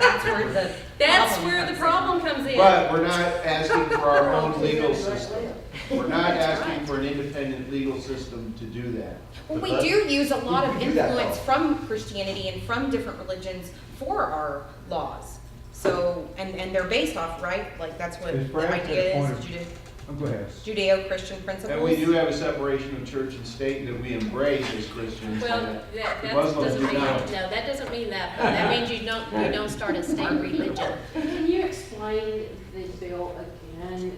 that's where the That's where the problem comes in. But we're not asking for our own legal system. We're not asking for an independent legal system to do that. Well, we do use a lot of We can do that, influence though. from Christianity and from different religions for our laws. So, and they're based off, right? Like, that's what Is the France idea at a point is, of- Oh, go ahead. Judeo-Christian principles. And we do have a separation of church and state that we embrace as Christians. Well, that that Muslims doesn't do mean, not. no, that doesn't mean that. That means you don't start a state religion. Can you explain the bill again?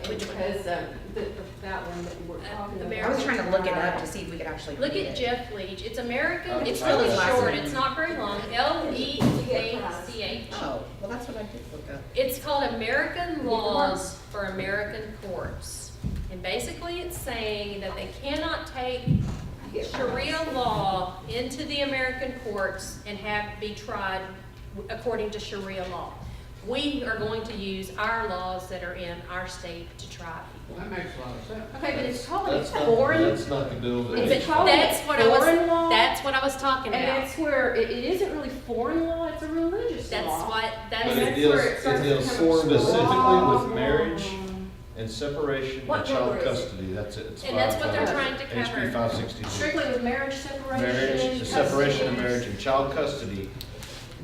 Which one? Because that one that we're talking about. I was trying to look it up to see if we could actually Look read at it. Jeff Leach. It's American, it's I really was short, last it's name. not very long, L-E-A-C-H. Oh, well, that's what I did look up. It's called American Laws for American Courts. And basically it's saying that they cannot take Sharia law into the American courts and be tried according to Sharia law. We are going to use our laws that are in our state to try people. Well, that makes a lot of sense. Okay, but it's calling it That's not, foreign, that's not the bill that. Is But it called that's what I foreign law? That's what I was talking and about. that's where, it isn't really foreign law, it's a religious That's law. what, But that's, it that's deals, where it starts it deals to become specifically wrong. with marriage and separation What and child number is it? custody, that's it. It's and that's what they're 5, trying to cover. HB 562. Strictly with marriage separation. Marriage, the separation of marriage and child custody.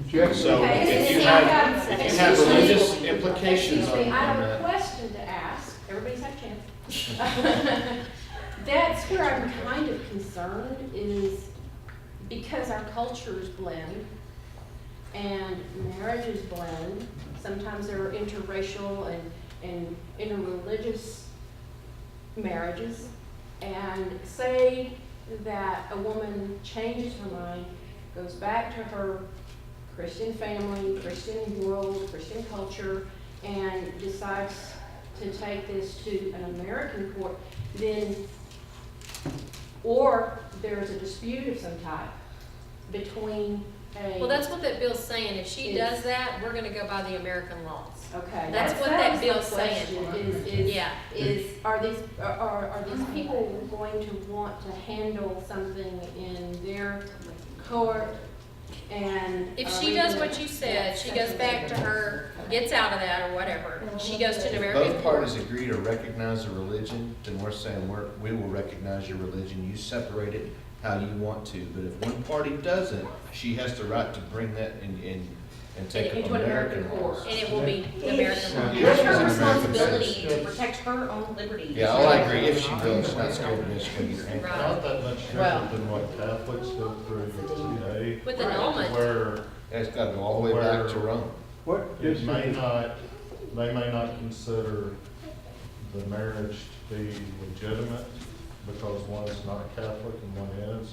Jeff, So Okay, if you excuse have, me, if you have excuse me. religious implications Excuse me, on I have a that. question to ask, everybody's had a chance. That's where I'm kind of concerned is because our cultures blend and marriages blend, sometimes there are interracial and interreligious marriages. And say that a woman changes her mind, goes back to her Christian family, Christian world, Christian culture, and decides to take this to an American court, then, or there's a dispute of some type between a. well, that's what that bill's saying. If she Is- does that, we're gonna go by the American laws. Okay. That's what that was bill's my saying. question, Is, Yeah. are these people going to want to handle something in their court and. If she does what you said, she goes back to her, gets out of that or whatever, she goes to an American Both court. parties agree to recognize a religion, then we're saying we will recognize your religion. You separate it how you want to. But if one party doesn't, she has the right to bring that and take Into an American American court. laws. And it will be the American law. Yeah, It's she's her an American responsibility citizen. to protect her own liberty. Yeah, all I agree, if she will, she's not scared of Michigan either. Right. Not that much different than what Catholics go through today. With annulment. Where It's gotta go all the way back to Rome. What it district may is- not, they may not consider the marriage to be legitimate because one is not Catholic and one is,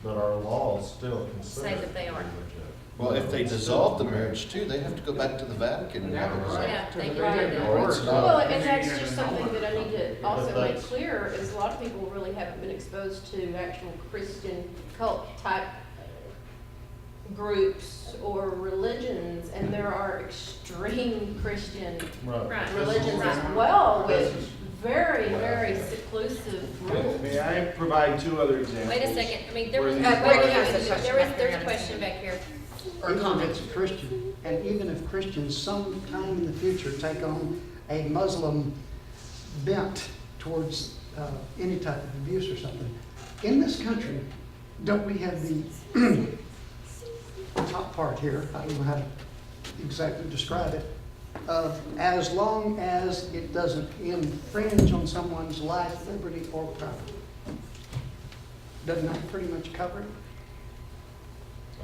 but our laws still consider Say it that they to be are. legitimate. Well, if they dissolve the marriage too, they have to go back to the Vatican and have it dissolved. Yeah, they To the can do very that. Or it's not. Well, and that's just something that I need to But also make that's- clear, is a lot of people really haven't been exposed to actual Christian cult type groups or religions, and there are extreme Christian Right. Right. religions as well with very, very seclusive rules. May I provide two other examples? Wait a second, I mean, there was, Where wait, the- wait, Rick has a wait, question there's back a there. question back here. Or Even if comment. it's a Christian, and even if Christians sometime in the future take on a Muslim bent towards any type of abuse or something, in this country, don't we have the top part here, I don't know how to exactly describe it, as long as it doesn't infringe on someone's life, liberty, or property? Doesn't that pretty much cover it?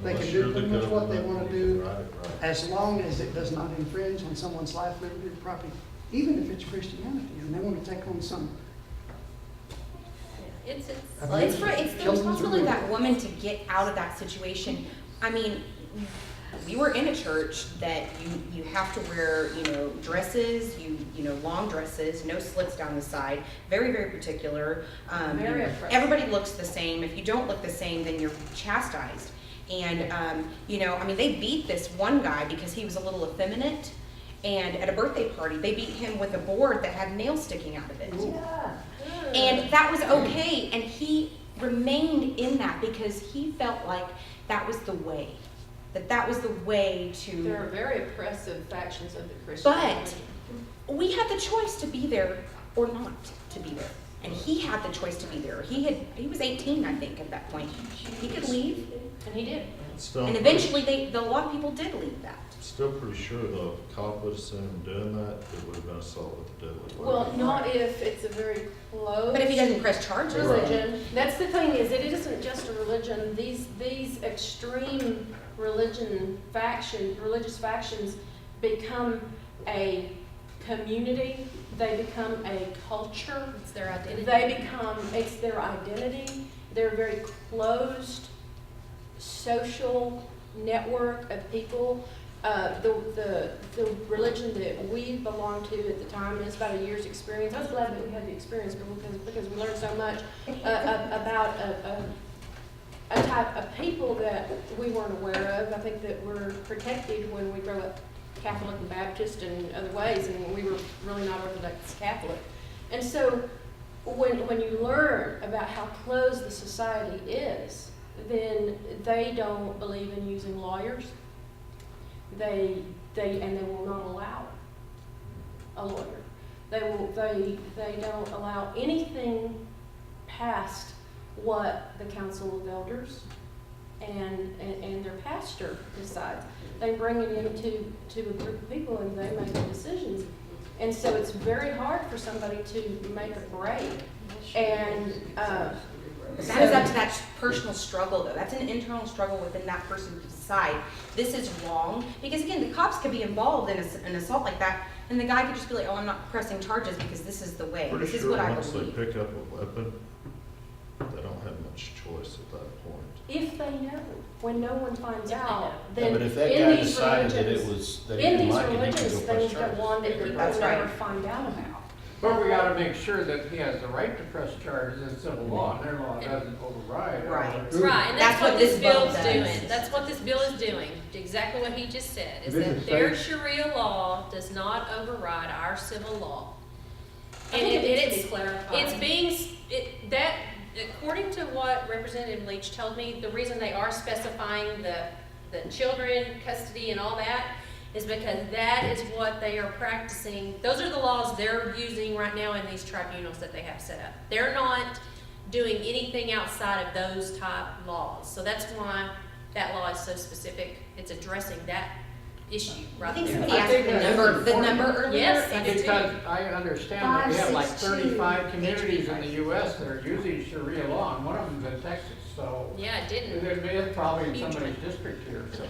They Unless can you're do the pretty much what they government, want to you can do, write it right. as long as it does not infringe on someone's life, liberty, or property, even if it's Christianity, and they want to take on some. It's, Well, it's the Children's responsibility of are- that woman to get out of that situation. I mean, we were in a church that you have to wear, dresses, long dresses, no slits down the side, very, very particular. Very oppressive. Everybody looks the same. If you don't look the same, then you're chastised. And, they beat this one guy because he was a little effeminate. And at a birthday party, they beat him with a board that had nails sticking out of it. And that was okay, and he remained in that because he felt like that was the way, that was the way to. There are very oppressive factions of the Christian But community. we had the choice to be there or not to be there, and he had the choice to be there. He was 18, I think, at that point. He could leave, And he did. Still and pretty- eventually a lot of people did leave that. Still pretty sure though, if a cop would have seen him doing that, it would have been assault with a deadly weapon. Well, not if it's a very close. But if he doesn't press charges, then Religion. That's the thing, is that it isn't just a religion. These extreme religious factions become a community. They become a culture. It's their identity. It's their identity. They're a very closed social network of people. The religion that we belonged to at the time, and it's about a year's experience. I was glad that we had the experience because we learned so much about a type of people that we weren't aware of. I think that we're protected when we grow up Catholic and Baptist and other ways, and we were really not Orthodox Catholic. And so when you learn about how closed the society is, then they don't believe in using lawyers. They will not allow a lawyer. They don't allow anything past what the Council of Elders and their pastor decides. They bring it into a group of people and they make the decisions. And so it's very hard for somebody to make a break. And that is up to that personal struggle, though. That's an internal struggle within that person to decide this is wrong. Because again, the cops could be involved in an assault like that, and the guy could just be like, "Oh, I'm not pressing charges because this is the way. Pretty This is sure what I once they believe." pick up a weapon, they don't have much choice at that point. if they know, when no one finds If they out, know. Yeah, then but if that in guy these decided that it religions, was, that he in didn't these like it, he religions, could go things press go on that charges. people That's will never right. find out about. But we gotta make sure that he has the right to press charges in civil law, and their law doesn't override. Right. Right, and That's that's what what this this bill bill's does. doing. That's what this bill is doing. Exactly what he just said, is This that is their safe. Sharia law does not override our civil law. I And think it needs to it's, be clarified. according to what Representative Leach told me, the reason they are specifying the the children, custody and all that, is because that is what they are practicing. Those are the laws they're using right now in these tribunals that they have set up. They're not doing anything outside of those type laws. So that's why that law is so specific. It's addressing that issue right I think there. Cynthia asked the number earlier. Yes, I do too. Because I understand that we have like 562 35 communities in the US that are using Sharia law, and one of them's in Texas, so. Yeah, it didn't. It's probably in somebody's district here, so.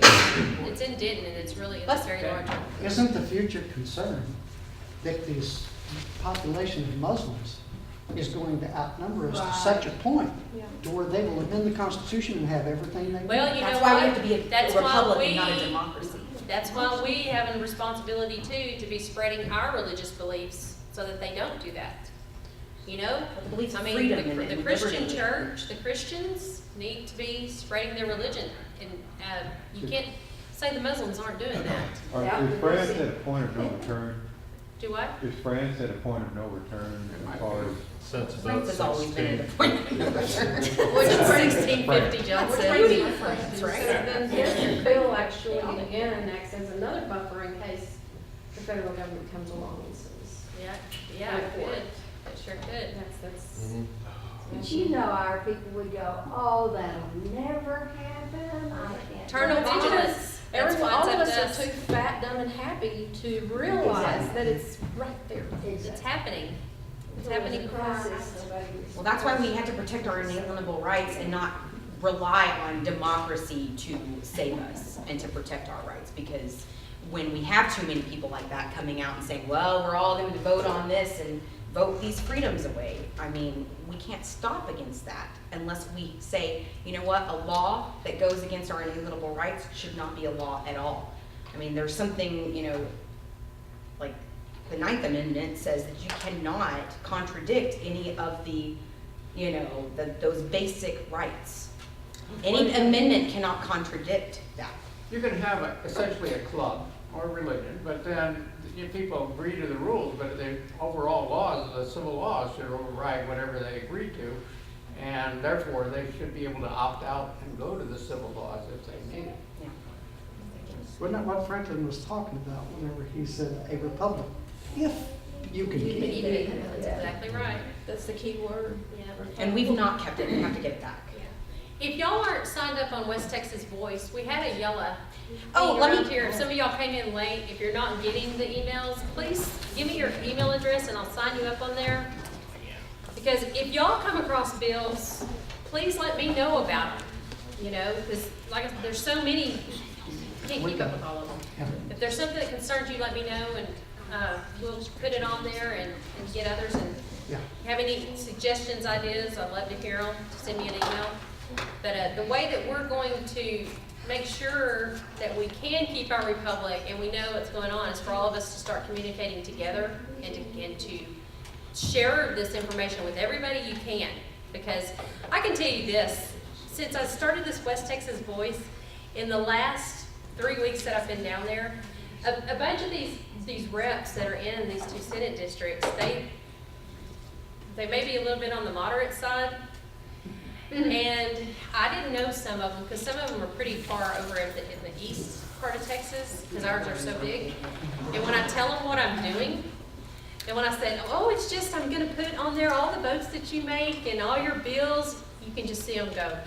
It's in Denton, and it's really, Let's- it's very large. Isn't the future concern that this population of Muslims is going to outnumber us to such a point Yeah. to where they will amend the Constitution and have everything they want? Well, you know That's why we have to what? be a That's why republic and we- not a democracy. That's why we have a responsibility too, to be spreading our religious beliefs so that they don't do that. You know? The beliefs of I mean, freedom the and Christian liberty. church, the Christians need to be spreading their religion. And you can't say the Muslims aren't doing that. Is France at a point of no return? Do what? Is France at a point of no return as far as? Since about France has always been at a 16. point of no return. Which is 1650, John We're said. crazy for France, right? Then this bill actually again enacts as another buffer in case the federal government comes along and says, Yeah, it could. It sure could. that's. Mhm. But you know, our people would go, oh, that'll never happen, I can't. Turn on Because vigilance. That's Everyone, why it's all of up us to are us. too fat, dumb, and happy to realize that it's right there. It's happening. It's If it was happening. a crisis, nobody would- Well, that's why we had to protect our inalienable rights and not rely on democracy to save us and to protect our rights. Because when we have too many people like that coming out and saying, well, we're all going to vote on this and vote these freedoms away, I mean, we can't stop against that unless we say, you know what, a law that goes against our inalienable rights should not be a law at all. I mean, there's something, you know, like the 9th Amendment says that you cannot contradict any of the, you know, those basic rights. Any amendment cannot contradict that. You can have essentially a club or religion, but then people agree to the rules, but the overall laws, the civil laws should override whatever they agree to, and therefore they should be able to opt out and go to the civil laws if they need it. Yeah. Wasn't that what Franklin was talking about whenever he said a republic? If you can keep it. That's exactly right. That's the key word. Yeah. And we've not kept it, we have to get it back. If y'all aren't signed up on West Texas Voice, we had a yellow Oh, thing let me- around here. If some of y'all came in late, if you're not getting the emails, please give me your email address and I'll sign you up on there. Because if y'all come across bills, please let me know about them. You know, because like there's so many, you can't keep up with all of them. If there's something that concerns you, let me know and we'll put it on there and get others. And Yeah. have any suggestions, ideas, I'd love to hear them. Send me an email. But the way that we're going to make sure that we can keep our republic and we know what's going on is for all of us to start communicating together and to share this information with everybody you can. Because I can tell you this, since I started this West Texas Voice, in the last 3 weeks that I've been down there, a bunch of these reps that are in these 2 Senate districts, they may be a little bit on the moderate side. And I didn't know some of them, because some of them are pretty far over in the east part of Texas, because ours are so big. And when I tell them what I'm doing, and when I said, oh, it's just I'm going to put on there all the votes that you make and all your bills, you can just see them go.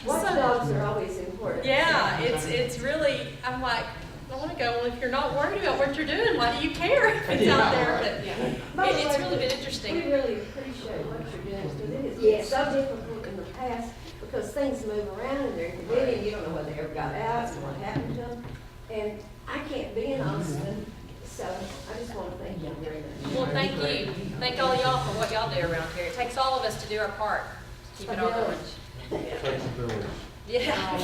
Watchdogs are always important. Yeah, it's really, I'm like, I want to go, well, if you're not worried about what you're doing, why do you care if it's out there? But it's really been interesting. We really appreciate what you're doing, because it is so difficult in the past, because things move around and they're inconvenient, you don't know whether they ever got out and what happened to them. And I can't be in Austin, so I just want to thank you very much. Well, thank you. Thank all y'all for what y'all do around here. It takes all of us to do our part. Keep it all going. Takes a village. Yeah.